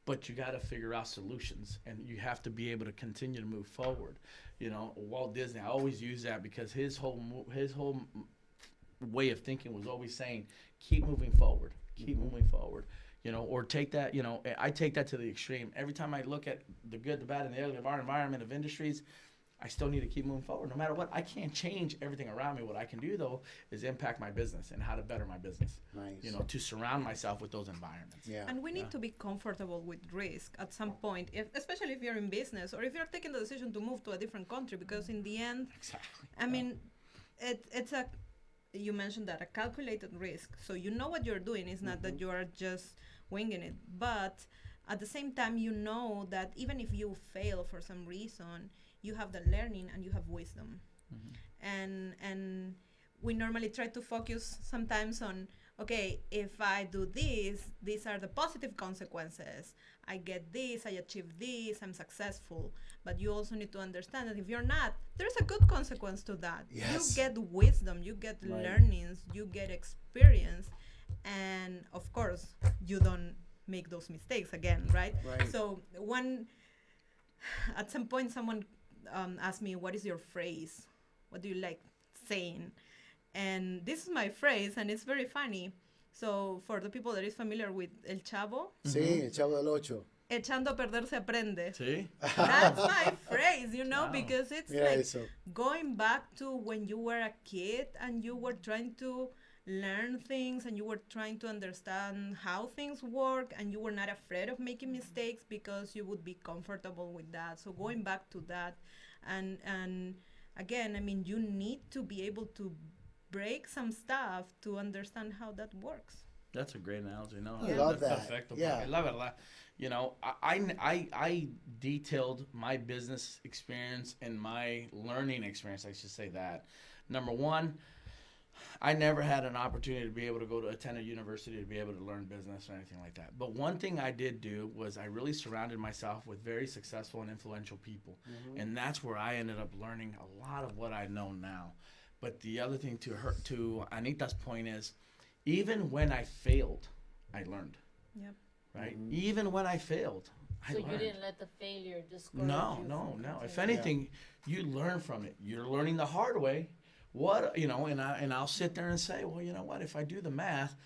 Speaker 2: But you got to figure out solutions, and you have to be able to continue to move forward. Walt Disney, I always use that because his whole way of thinking was always saying, keep moving forward, or take that, I take that to the extreme. Every time I look at the good, the bad, and the ugly of our environment of industries, I still need to keep moving forward no matter what. I can't change everything around me. What I can do, though, is impact my business and how to better my business.
Speaker 1: Nice.
Speaker 2: To surround myself with those environments.
Speaker 1: Yeah.
Speaker 4: And we need to be comfortable with risk at some point, especially if you're in business or if you're taking the decision to move to a different country, because in the end, I mean, you mentioned that a calculated risk. So you know what you're doing. It's not that you are just winging it. But at the same time, you know that even if you fail for some reason, you have the learning and you have wisdom. And we normally try to focus sometimes on, okay, if I do this, these are the positive consequences. I get this, I achieve this, I'm successful. But you also need to understand that if you're not, there's a good consequence to that.
Speaker 1: Yes.
Speaker 4: You get wisdom, you get learnings, you get experience, and of course, you don't make those mistakes again, right? So at some point, someone asked me, what is your phrase? What do you like saying? And this is my phrase, and it's very funny. So for the people that is familiar with El Chavo.
Speaker 1: Sí, El Chavo del Ocho.
Speaker 4: Echando a perder se aprende.
Speaker 2: Sí.
Speaker 4: That's my phrase, because it's
Speaker 1: eso.
Speaker 4: Going back to when you were a kid and you were trying to learn things and you were trying to understand how things work, and you were not afraid of making mistakes because you would be comfortable with that. So going back to that, and again, I mean, you need to be able to break some stuff to understand how that works.
Speaker 2: That's a great analogy. No,
Speaker 1: I love that.
Speaker 2: Perfecto.
Speaker 1: Yeah.
Speaker 2: I love it. I detailed my business experience and my learning experience. I should say that. Number one, I never had an opportunity to be able to go to attend a university to be able to learn business or anything like that. But one thing I did do was I really surrounded myself with very successful and influential people. And that's where I ended up learning a lot of what I know now. But the other thing to Anita's point is, even when I failed, I learned.
Speaker 4: Yep.
Speaker 2: Right? Even when I failed, I learned.
Speaker 3: So you didn't let the failure discourage you?
Speaker 2: No. If anything, you learn from it. You're learning the hard way. And I'll sit there and say, well, you know what? If I do the math,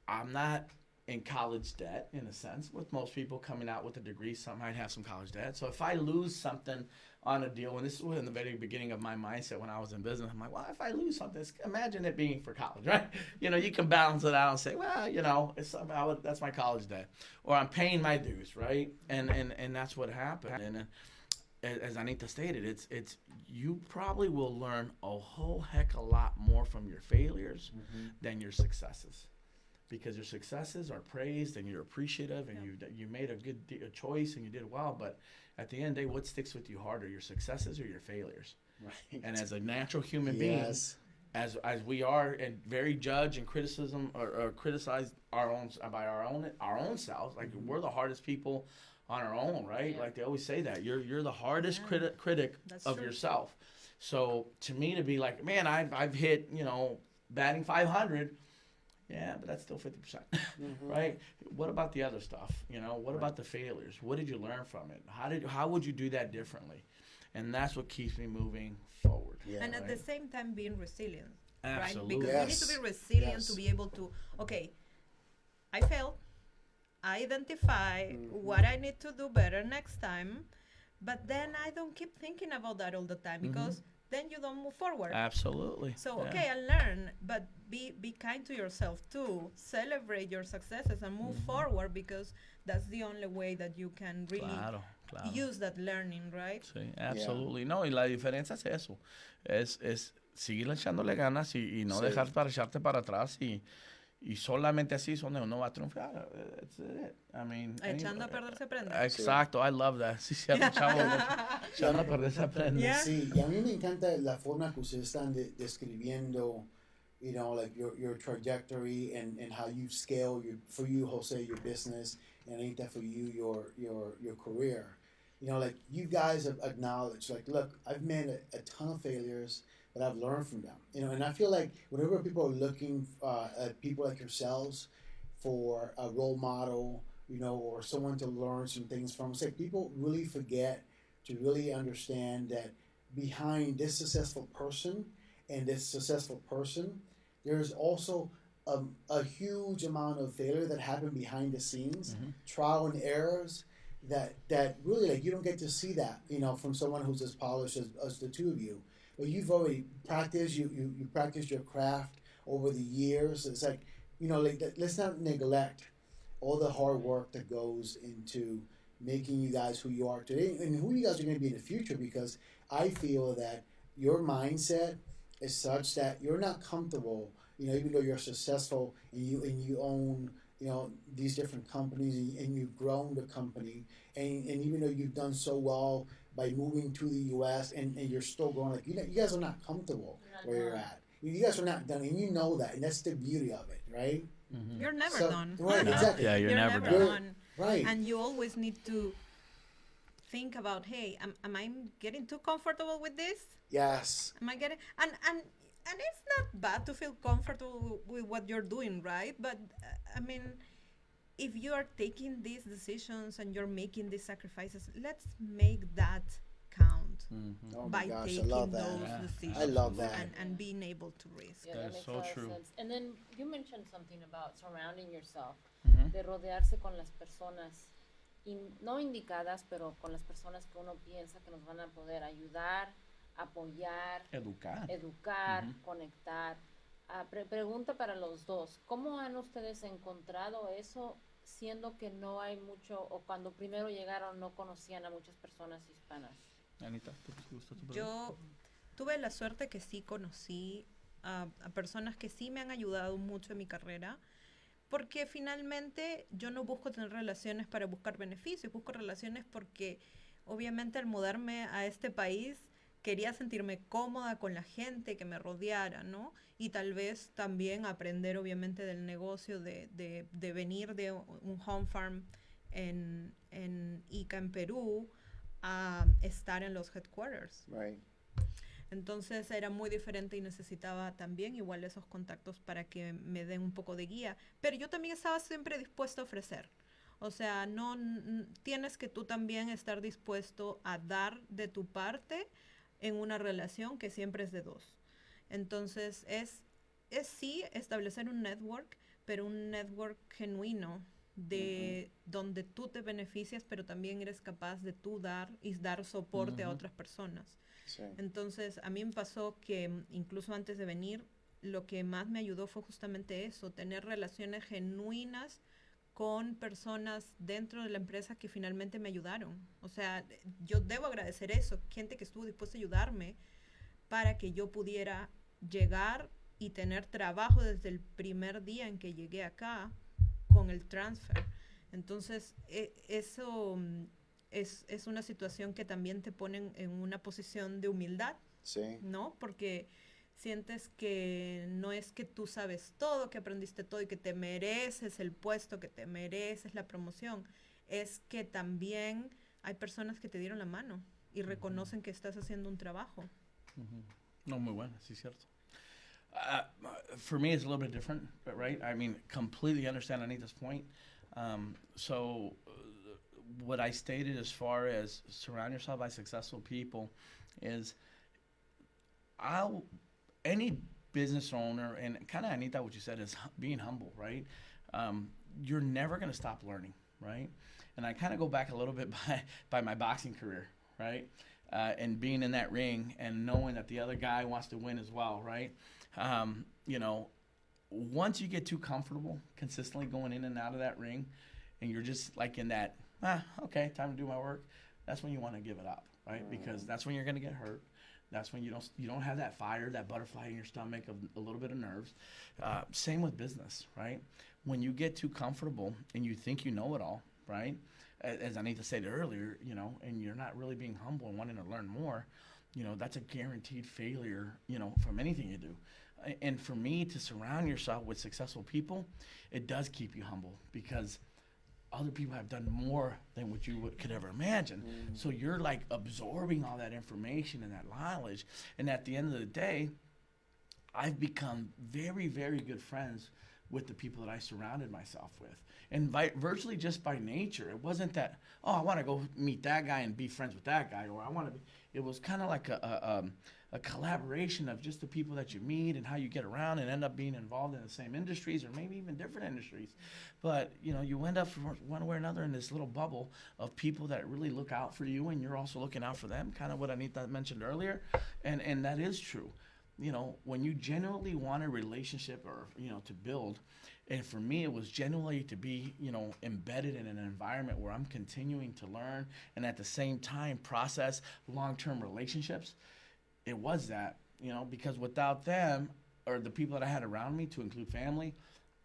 Speaker 2: I'm not in college debt, in a sense. With most people coming out with a degree, some might have some college debt. So if I lose something on a deal, and this was in the very beginning of my mindset when I was in business, I'm like, well, if I lose something, imagine it being for college, right? You can balance it out and say, well, it's somehow that's my college debt, or I'm paying my dues, right? And that's what happened. And as Anita stated, it's you probably will learn a whole heck a lot more from your failures than your successes. Because your successes are praised and you're appreciative and you made a choice and you did well. But at the end of the day, what sticks with you harder, your successes or your failures?
Speaker 1: Right.
Speaker 2: And as a natural human being, as we are and very judge and criticism or criticize our own selves, like we're the hardest people on our own, right? Yeah. Like they always say that you're the hardest critic of yourself. So to me, to be like, man, I've hit batting 500. Yeah, but that's still 50%, right? What about the other stuff? What about the failures? What did you learn from it? How would you do that differently? And that's what keeps me moving forward.
Speaker 4: Yeah, and at the same time, being resilient.
Speaker 2: Absolutely.
Speaker 4: Right? Because we need to be resilient to be able to, okay, I failed. I identify what I need to do better next time, but then I don't keep thinking about that all the time because then you don't move forward.
Speaker 2: Absolutely.
Speaker 4: So, okay, I learn, but be kind to yourself too. Celebrate your successes and move forward because that's the only way that you can really use that learning, right?
Speaker 2: Sí, absolutely. Yeah. No, y la diferencia es eso. Es seguir echándole ganas y no dejar para echarte para atrás y solamente así es donde uno va a triunfar. That's it. I mean,
Speaker 4: echando a perder se aprende.
Speaker 2: Exacto, I love that. Sí, echando a perder se aprende.
Speaker 1: Yeah. Sí, y a mí me encanta la forma que ustedes están describiendo, like your trajectory and how you scale for you, Jose, your business, and Anita, for you, your career. Like you guys have acknowledged, like, look, I've made a ton of failures, but I've learned from them. And I feel like whenever people are looking at people like yourselves for a role model, or someone to learn some things from, it's like people really forget to really understand that behind this successful person and this successful person, there's also a huge amount of failure that happened behind the scenes, trial and errors that really, like, you don't get to see that, from someone who's as polished as the two of you. But you've already practiced, you practiced your craft over the years. It's like, let's not neglect all the hard work that goes into making you guys who you are today and who you guys are going to be in the future, because I feel that your mindset is such that you're not comfortable, even though you're successful and you own, these different companies and you've grown the company, and even though you've done so well by moving to the U.S. and you're still growing, like, you guys are not comfortable where you're at. You guys are not done, and you know that, and that's the beauty of it, right?
Speaker 4: You're never done.
Speaker 1: Right, exactly.
Speaker 2: Yeah, you're never
Speaker 4: done.
Speaker 1: Right.
Speaker 4: And you always need to think about, hey, am I getting too comfortable with this?
Speaker 1: Yes.
Speaker 4: Am I getting and it's not bad to feel comfortable with what you're doing, right? But I mean, if you are taking these decisions and you're making these sacrifices, let's make that count by taking those decisions.
Speaker 1: I love that.
Speaker 4: And being able to risk.
Speaker 3: Yeah,
Speaker 2: that is so true.
Speaker 3: Sense. And then you mentioned something about surrounding yourself, de rodearse con las personas no indicadas, pero con las personas que uno piensa que nos van a poder ayudar, apoyar, educar, conectar. Pregunta para los dos, ¿cómo han ustedes encontrado eso, siendo que no hay mucho, o cuando primero llegaron no conocían a muchas personas hispanas?
Speaker 2: Anita,
Speaker 4: yo tuve la suerte que sí conocí a personas que sí me han ayudado mucho en mi carrera, porque finalmente yo no busco tener relaciones para buscar beneficios, busco relaciones porque obviamente al mudarme a este país quería sentirme cómoda con la gente que me rodeara, ¿no? Y tal vez también aprender obviamente del negocio de venir de un home farm en Ica, en Perú, a estar en los headquarters.
Speaker 1: Right.
Speaker 4: Entonces era muy diferente y necesitaba también igual esos contactos para que me den un poco de guía. Pero yo también estaba siempre dispuesto a ofrecer. O sea, no tienes que tú también estar dispuesto a dar de tu parte en una relación que siempre es de dos. Entonces es sí establecer un network, pero un network genuino de donde tú te beneficias, pero también eres capaz de tú dar y dar soporte a otras personas.
Speaker 1: Sí.
Speaker 4: Entonces, a mí me pasó que incluso antes de venir, lo que más me ayudó fue justamente eso, tener relaciones genuinas con personas dentro de la empresa que finalmente me ayudaron. O sea, yo debo agradecer eso, gente que estuvo dispuesta a ayudarme para que yo pudiera llegar y tener trabajo desde el primer día en que llegué acá con el transfer. Entonces, eso es una situación que también te pone en una posición de humildad,
Speaker 1: Sí.
Speaker 4: ¿no? Porque sientes que no es que tú sabes todo, que aprendiste todo y que te mereces el puesto, que te mereces la promoción. Es que también hay personas que te dieron la mano y reconocen que estás haciendo un trabajo.
Speaker 2: No, muy bueno, sí, cierto. For me, it's a little bit different, but right? I mean, completely understand Anita's point. So, what I stated as far as surround yourself by successful people is any business owner, and kind of Anita, what you said is being humble, right? You're never going to stop learning, right? And I kind of go back a little bit by my boxing career, right? And being in that ring and knowing that the other guy wants to win as well, right? You know, once you get too comfortable consistently going in and out of that ring, and you're just like in that, okay, time to do my work, that's when you want to give it up, right? Because that's when you're going to get hurt. That's when you don't have that fire, that butterfly in your stomach, of a little bit of nerves. Same with business, right? When you get too comfortable and you think you know it all, right? As Anita said earlier, you know, and you're not really being humble and wanting to learn more, you know, that's a guaranteed failure, you know, from anything you do. And for me, to surround yourself with successful people, it does keep you humble, because other people have done more than what you could ever imagine. So you're like absorbing all that information and that knowledge. And at the end of the day, I've become very, very good friends with the people that I surrounded myself with. And virtually just by nature. It wasn't that, oh, I want to go meet that guy and be friends with that guy, or I want to be, it was kind of like a collaboration of just the people that you meet and how you get around and end up being involved in the same industries, or maybe even different industries. But, you know, you end up one way or another in this little bubble of people that really look out for you, and you're also looking out for them, kind of what Anita mentioned earlier. And that is true. You know, when you genuinely want a relationship, or, you know, to build, and for me, it was genuinely to be, you know, embedded in an environment where I'm continuing to learn and at the same time process long-term relationships. It was that, you know, because without them, or the people that I had around me, to include family,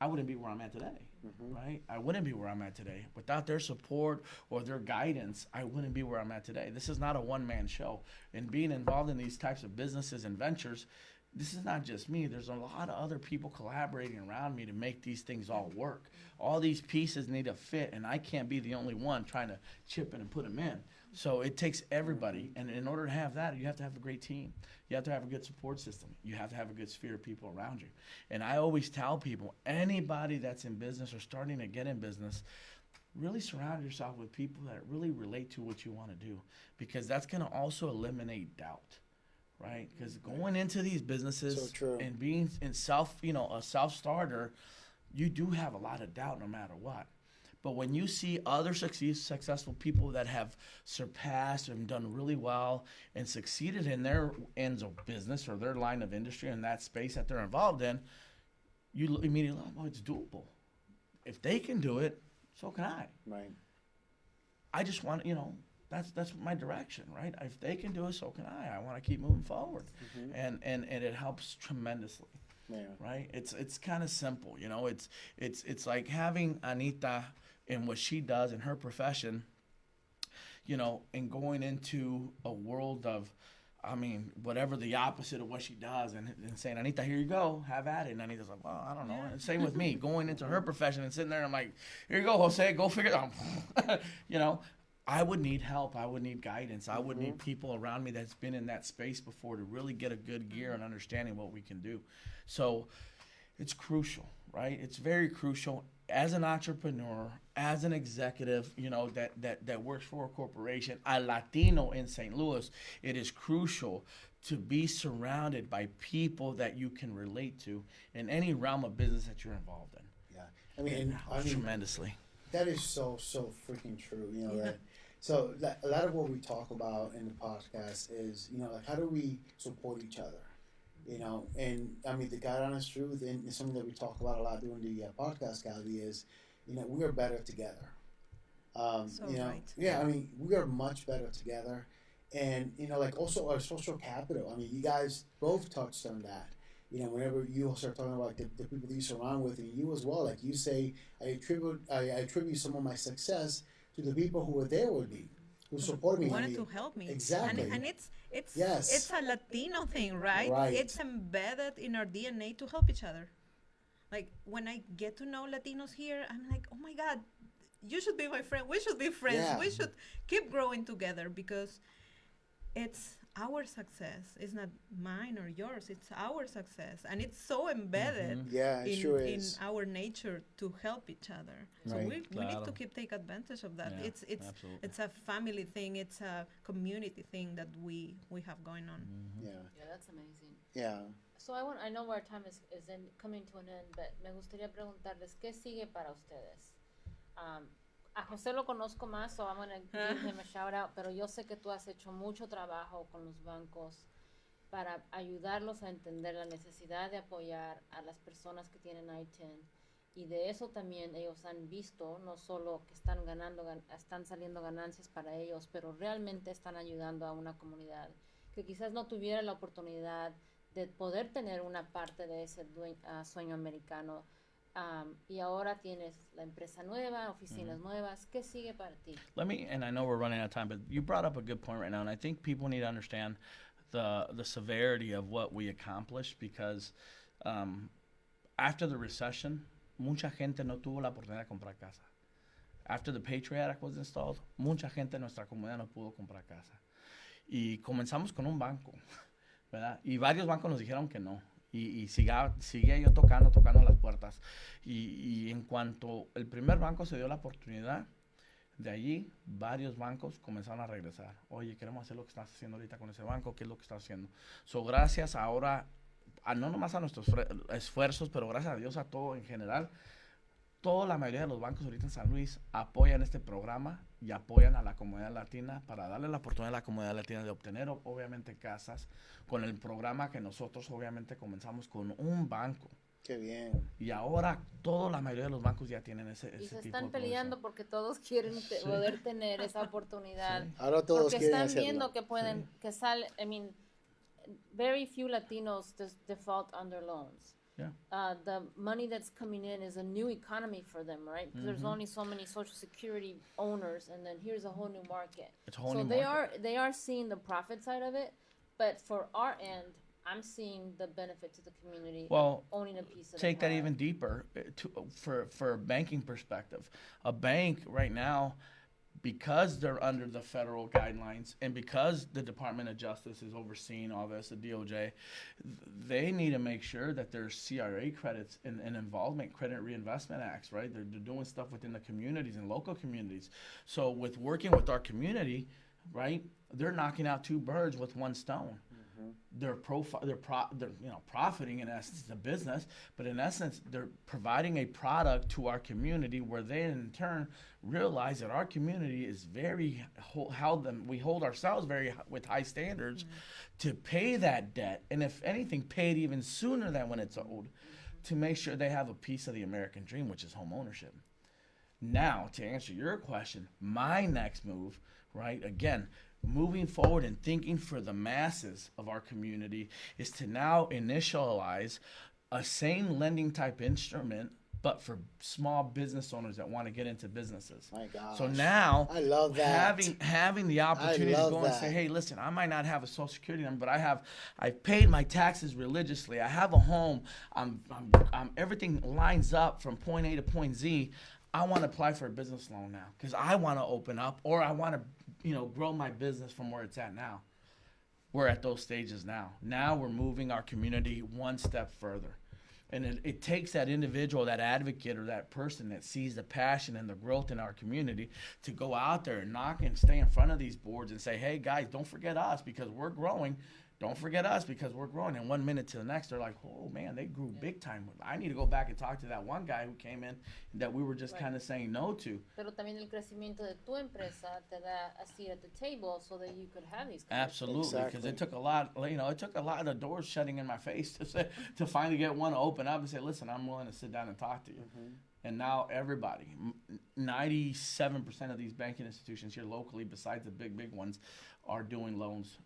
Speaker 2: I wouldn't be where I'm at today, right? I wouldn't be where I'm at today. Without their support or their guidance, I wouldn't be where I'm at today. This is not a one-man show. And being involved in these types of businesses and ventures, this is not just me. There's a lot of other people collaborating around me to make these things all work. All these pieces need to fit, and I can't be the only one trying to chip in and put them in. So it takes everybody, and in order to have that, you have to have a great team. You have to have a good support system. You have to have a good sphere of people around you. And I always tell people, anybody that's in business or starting to get in business, really surround yourself with people that really relate to what you want to do, because that's going to also eliminate doubt. Right, because going into these businesses and being in a self-starter, you do have a lot of doubt no matter what. But when you see other successful people that have surpassed and done really well and succeeded in their ends of business or their line of industry and that space that they're involved in, you immediately, oh, it's doable. If they can do it, so can I.
Speaker 1: Right.
Speaker 2: I just want, you know, that's my direction, right? If they can do it, so can I. I want to keep moving forward, and it helps tremendously, right? It's kind of simple, you know. It's like having Anita in what she does in her profession, you know, and going into a world of, I mean, whatever the opposite of what she does, and saying, Anita, here you go, have at it. And Anita's like, well, I don't know. And same with me, going into her profession and sitting there, and I'm like, here you go, Jose, go figure it out. You know, I would need help. I would need guidance. I would need people around me that's been in that space before to really get a good gear and understanding what we can do. So it's crucial, right? It's very crucial as an entrepreneur, as an executive, you know, that works for a corporation, a Latino in St. Louis. It is crucial to be surrounded by people that you can relate to in any realm of business that you're involved in.
Speaker 1: Yeah.
Speaker 2: tremendously.
Speaker 1: That is so freaking true. That. So a lot of what we talk about in the podcast is like how do we support each other. And the God honest truth, and it's something that we talk about a lot during the podcast, Gabby, is we are better together.
Speaker 4: Right.
Speaker 1: Yeah, we are much better together, and like also our social capital. You guys both touched on that. Whenever you start talking about the people that you surround with, and you as well, like you say, I attribute some of my success to the people who were there with me, who support me.
Speaker 4: Wanted to help me.
Speaker 1: Exactly.
Speaker 4: And it's
Speaker 1: Yes.
Speaker 4: it's a Latino thing, right?
Speaker 1: Right.
Speaker 4: It's embedded in our DNA to help each other. Like when I get to know Latinos here, I'm like, oh my God, you should be my friend. We should be friends.
Speaker 1: Yeah.
Speaker 4: We should keep growing together because it's our success. It's not mine or yours. It's our success, and it's so embedded
Speaker 1: Yeah, it sure
Speaker 4: in
Speaker 1: is.
Speaker 4: our nature to help each other. So
Speaker 1: Right.
Speaker 4: we need to
Speaker 2: Claro.
Speaker 4: take advantage of that.
Speaker 2: Yeah,
Speaker 4: It's
Speaker 2: absolutely.
Speaker 4: it's a family thing. It's a community thing that we have going on.
Speaker 1: Yeah.
Speaker 3: Yeah, that's amazing.
Speaker 1: Yeah.
Speaker 3: So I know our time is coming to an end, but me gustaría preguntarles, ¿qué sigue para ustedes? A José lo conozco más, so I'm going to give him a shout out, pero yo sé que tú has hecho mucho trabajo con los bancos para ayudarlos a entender la necesidad de apoyar a las personas que tienen ITIN, y de eso también ellos han visto, no solo que están saliendo ganancias para ellos, pero realmente están ayudando a una comunidad que quizás no tuviera la oportunidad de poder tener una parte de ese sueño americano. Y ahora tienes la empresa nueva, oficinas nuevas. ¿Qué sigue para ti?
Speaker 2: And I know we're running out of time, but you brought up a good point right now, and I think people need to understand the severity of what we accomplished, because after the recession, mucha gente no tuvo la oportunidad de comprar casa. After the Patriot Act was installed, mucha gente en nuestra comunidad no pudo comprar casa. Y comenzamos con un banco, ¿verdad? Y varios bancos nos dijeron que no. Y sigue yo tocando las puertas. Y en cuanto el primer banco se dio la oportunidad, de allí varios bancos comenzaron a regresar. Oye, queremos hacer lo que estás haciendo ahorita con ese banco, ¿qué es lo que estás haciendo? So, gracias ahora, no nomás a nuestros esfuerzos, pero gracias a Dios a todo en general, la mayoría de los bancos ahorita en San Luis apoyan este programa y apoyan a la comunidad latina para darle la oportunidad a la comunidad latina de obtener obviamente casas con el programa que nosotros obviamente comenzamos con un banco.
Speaker 1: Qué bien.
Speaker 2: Y ahora la mayoría de los bancos ya tienen ese
Speaker 3: Y se
Speaker 2: tipo
Speaker 3: están
Speaker 2: de
Speaker 3: peleando porque todos quieren poder tener esa oportunidad.
Speaker 2: Sí.
Speaker 1: Ahora todos
Speaker 3: Porque
Speaker 1: quieren
Speaker 3: están
Speaker 1: hacerlo.
Speaker 3: viendo que pueden, que sale, very few Latinos default under loans.
Speaker 2: Yeah.
Speaker 3: The money that's coming in is a new economy for them, right? Because there's only so many Social Security owners, and then here's a whole new market.
Speaker 2: It's a whole
Speaker 3: So
Speaker 2: new
Speaker 3: they
Speaker 2: market.
Speaker 3: they are seeing the profit side of it, but for our end, I'm seeing the benefit to the community.
Speaker 2: Well,
Speaker 3: of owning a piece of
Speaker 2: take
Speaker 3: the
Speaker 2: that
Speaker 3: pie.
Speaker 2: even deeper for a banking perspective. A bank right now, because they're under the federal guidelines and because the Department of Justice is overseeing all this, the DOJ, they need to make sure that there's CRA credits and involvement, credit reinvestment acts, right? They're doing stuff within the communities and local communities. So with working with our community, right, they're knocking out two birds with one stone. They're profiting in essence the business, but in essence they're providing a product to our community where they in turn realize that our community is we hold ourselves with high standards to pay that debt, and if anything, pay it even sooner than when it's owed, to make sure they have a piece of the American dream, which is home ownership. Now, to answer your question, my next move, right, again, moving forward and thinking for the masses of our community, is to now initialize a same lending type instrument, but for small business owners that want to get into businesses.
Speaker 1: My gosh.
Speaker 2: So now,
Speaker 1: I love that.
Speaker 2: having the opportunity to
Speaker 1: love
Speaker 2: go and say,
Speaker 1: that.
Speaker 2: hey, listen, I might not have a Social Security number, but I've paid my taxes religiously. I have a home. I'm everything lines up from point A to point Z. I want to apply for a business loan now because I want to open up, or I want to, grow my business from where it's at now. We're at those stages now. Now we're moving our community one step further. And it takes that individual, that advocate, or that person that sees the passion and the growth in our community to go out there and knock and stay in front of these boards and say, hey, guys, don't forget us because we're growing. don't forget us because we're growing. And 1 minute to the next, they're like, oh, man, they grew big time. I need to go back and talk to that one guy who came in that we were just kind of saying no to.
Speaker 3: Pero también el crecimiento de tu empresa te da a seat at the table so that you could have these
Speaker 2: Absolutely, because it took a lot, it took a lot of doors shutting in my face to finally get one to open up and say, listen, I'm willing to sit down and talk to you. And now everybody, 97% of these banking institutions here locally, besides the big ones, are doing loans,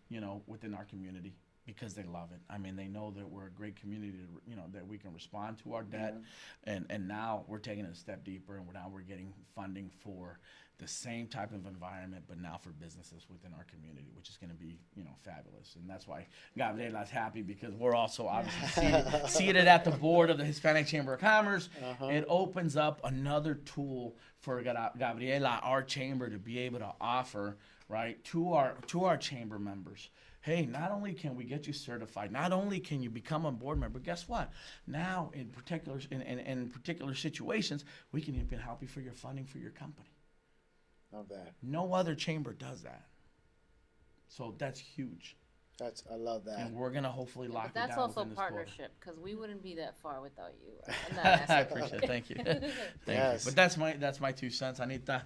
Speaker 2: within our community because they love it. I mean, they know that we're a great community, that we can respond to our debt. And now we're taking it a step deeper, and now we're getting funding for the same type of environment, but now for businesses within our community, which is going to be, fabulous. And that's why Gabriela's happy, because we're also obviously seated at the board of the Hispanic Chamber of Commerce. It opens up another tool for Gabriela, our chamber, to be able to offer, right, to our chamber members. Hey, not only can we get you certified, not only can you become a board member, guess what? Now, in particular situations, we can even help you for your funding for your company.
Speaker 1: Love that.
Speaker 2: No other chamber does that. So that's huge.
Speaker 1: I love that.
Speaker 2: And we're going to hopefully lock it down.
Speaker 3: That's also
Speaker 2: within this
Speaker 3: partnership, because we wouldn't be that far without you.
Speaker 2: I appreciate it. Thank you. Thank you. But that's my 2 cents, Anita.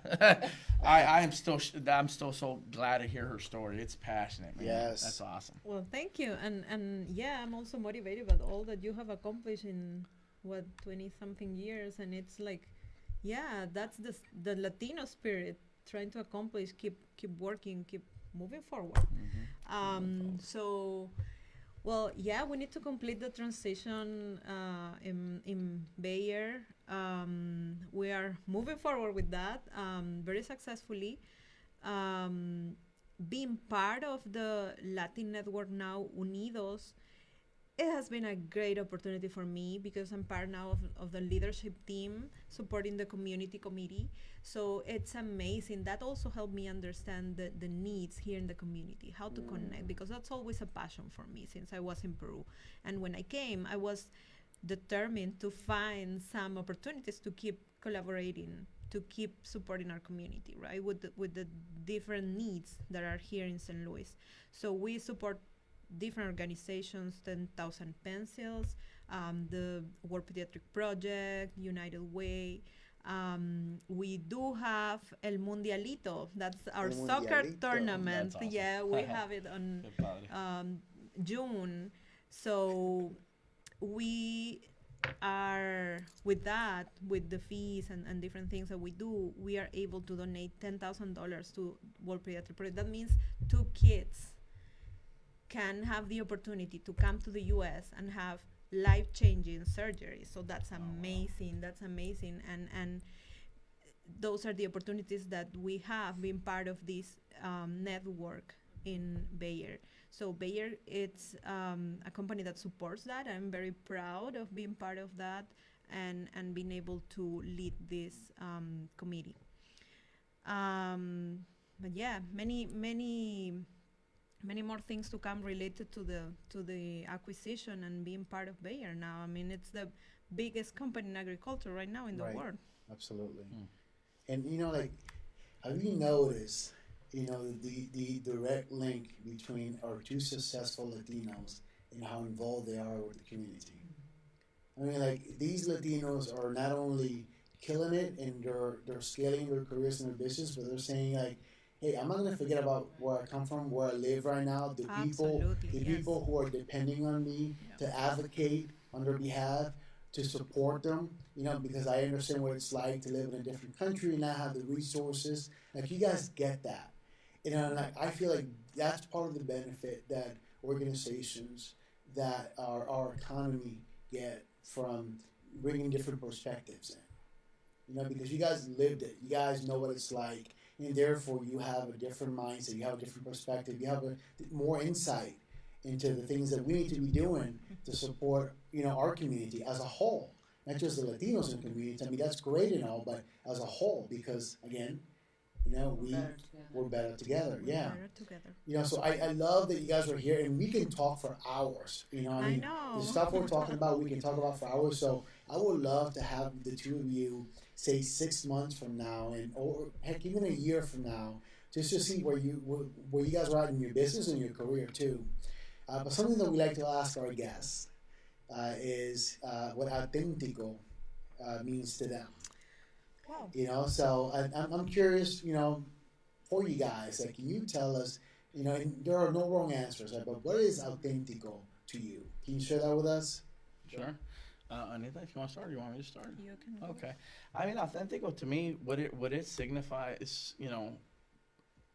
Speaker 2: I'm still so glad to hear her story. It's passionate, man.
Speaker 1: Yes.
Speaker 2: That's awesome.
Speaker 4: Well, thank you. And yeah, I'm also motivated by all that you have accomplished in 20-something years. And it's like, yeah, that's the Latino spirit, trying to accomplish, keep working, keep moving forward. So, well, yeah, we need to complete the transition in Bayer. We are moving forward with that very successfully. Being part of the Latin network now, Unidos, it has been a great opportunity for me because I'm part now of the leadership team supporting the community committee. So it's amazing. That also helped me understand the needs here in the community, how to connect, because that's always a passion for me since I was in Peru. And when I came, I was determined to find some opportunities to keep collaborating, to keep supporting our community, right, with the different needs that are here in St. Louis. So we support different organizations, 10,000 Pencils, the World Pediatric Project, United Way. We do have El Mundialito. That's our soccer tournament.
Speaker 2: That's awesome.
Speaker 4: Yeah, we have it on June. So we are, with that, with the fees and different things that we do, we are able to donate $10,000 to World Pediatric Project. That means 2 kids can have the opportunity to come to the U.S. and have life-changing surgery. So that's amazing. That's amazing. And those are the opportunities that we have being part of this network in Bayer. So Bayer, it's a company that supports that. I'm very proud of being part of that and being able to lead this committee. But yeah, many more things to come related to the acquisition and being part of Bayer now. I mean, it's the biggest company in agriculture right now in the world.
Speaker 1: Absolutely. And have you noticed, the direct link between our 2 successful Latinos and how involved they are with the community? I mean, these Latinos are not only killing it and they're scaling their careers and their business, but they're saying hey, I'm not going to forget about where I come from, where I live right now, the people who are depending on me to advocate on their behalf, to support them, because I understand what it's like to live in a different country and not have the resources. You guys get that. I feel like that's part of the benefit that organizations that our economy get from bringing different perspectives in. Because you guys lived it. You guys know what it's like. And therefore, you have a different mindset, you have a different perspective, you have more insight into the things that we need to be doing to support, our community as a whole, not just the Latinos in the community. I mean, that's great and all, but as a whole, because again, we're better together. Yeah. So I love that you guys are here, and we can talk for hours. I know the stuff we're talking about, we can talk about for hours. So I would love to have the 2 of you, say 6 months from now, or heck, even a year from now, just to see where you guys are at in your business and your career too. But something that we like to ask our guests is what auténtico means to them.
Speaker 4: Wow.
Speaker 1: You know, so I'm curious, you know, for you guys, like, can you tell us, you know, and there are no wrong answers, right, but what is auténtico to you? Can you share that with us?
Speaker 2: Sure. Anita, if you want to start, or you want me to start?
Speaker 4: You can go.
Speaker 2: Okay. I mean, authentico to me, what it signifies, you know,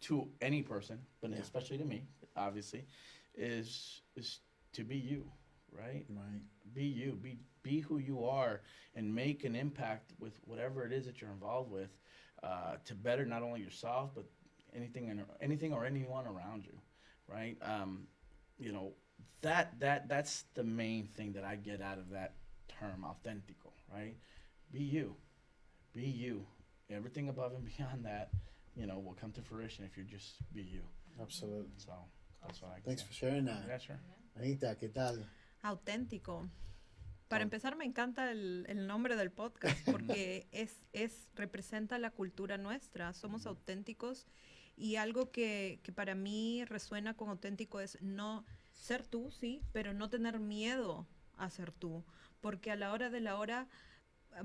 Speaker 2: to any person, but
Speaker 1: Yeah.
Speaker 2: especially to me, obviously, is to be you, right?
Speaker 1: Right.
Speaker 2: Be you, be who you are, and make an impact with whatever it is that you're involved with, to better not only yourself but anything or anyone around you, right? You know, that's the main thing that I get out of that term, authentico, right? Be you, be you. Everything above and beyond that, you know, will come to fruition if you just be you.
Speaker 1: Absolutely.
Speaker 2: So that's what I can
Speaker 1: Thanks
Speaker 2: say.
Speaker 1: for sharing that.
Speaker 2: Yeah, sure.
Speaker 1: Anita, ¿qué tal?
Speaker 4: Auténtico. Para empezar, me encanta el nombre del podcast porque representa la cultura nuestra. Somos auténticos y algo que para mí resuena con auténtico es no ser tú, sí, pero no tener miedo a ser tú. Porque a la hora de la hora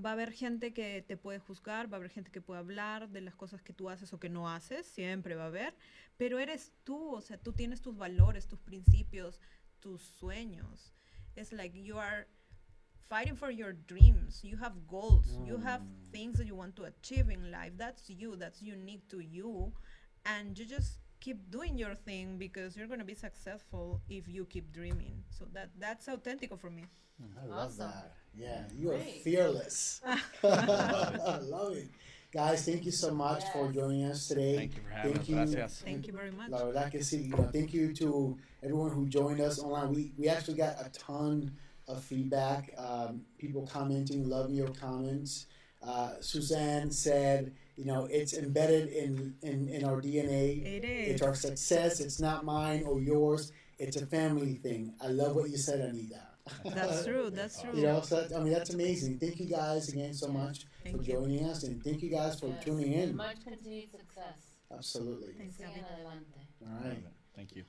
Speaker 4: va a haber gente que te puede juzgar, va a haber gente que puede hablar de las cosas que tú haces o que no haces, siempre va a haber, pero eres tú, o sea, tú tienes tus valores, tus principios, tus sueños. It's like you are fighting for your dreams. You have goals. You have things that you want to achieve in life. That's you. That's unique to you. And you just keep doing your thing because you're going to be successful if you keep dreaming. So that's auténtico for me.
Speaker 1: I love
Speaker 3: Awesome.
Speaker 1: that. Yeah, you are
Speaker 3: Great.
Speaker 1: fearless. I love it. Guys, thank you so much for
Speaker 3: Yes.
Speaker 1: joining us today.
Speaker 2: Thank you for having
Speaker 1: Thank
Speaker 2: us.
Speaker 1: you.
Speaker 2: Gracias.
Speaker 4: Thank you very much.
Speaker 1: La verdad que sí. You know, thank you to everyone who joined us online. We actually got a ton of feedback. People commenting, loving your comments. Suzanne said, you know, it's embedded in our DNA.
Speaker 4: It is.
Speaker 1: It's our success. It's not mine or yours. It's a family thing. I love what you said, Anita.
Speaker 4: That's true. That's true.
Speaker 1: You know, so I mean, that's amazing. Thank you guys again so much
Speaker 4: Thank
Speaker 1: for
Speaker 4: you.
Speaker 1: joining us, and thank you guys for
Speaker 3: Yes.
Speaker 1: tuning
Speaker 3: And
Speaker 1: in.
Speaker 3: much continued success.
Speaker 1: Absolutely.
Speaker 4: Thanks,
Speaker 3: Sigan
Speaker 4: Gabby.
Speaker 3: adelante.
Speaker 1: All right.
Speaker 2: Thank you.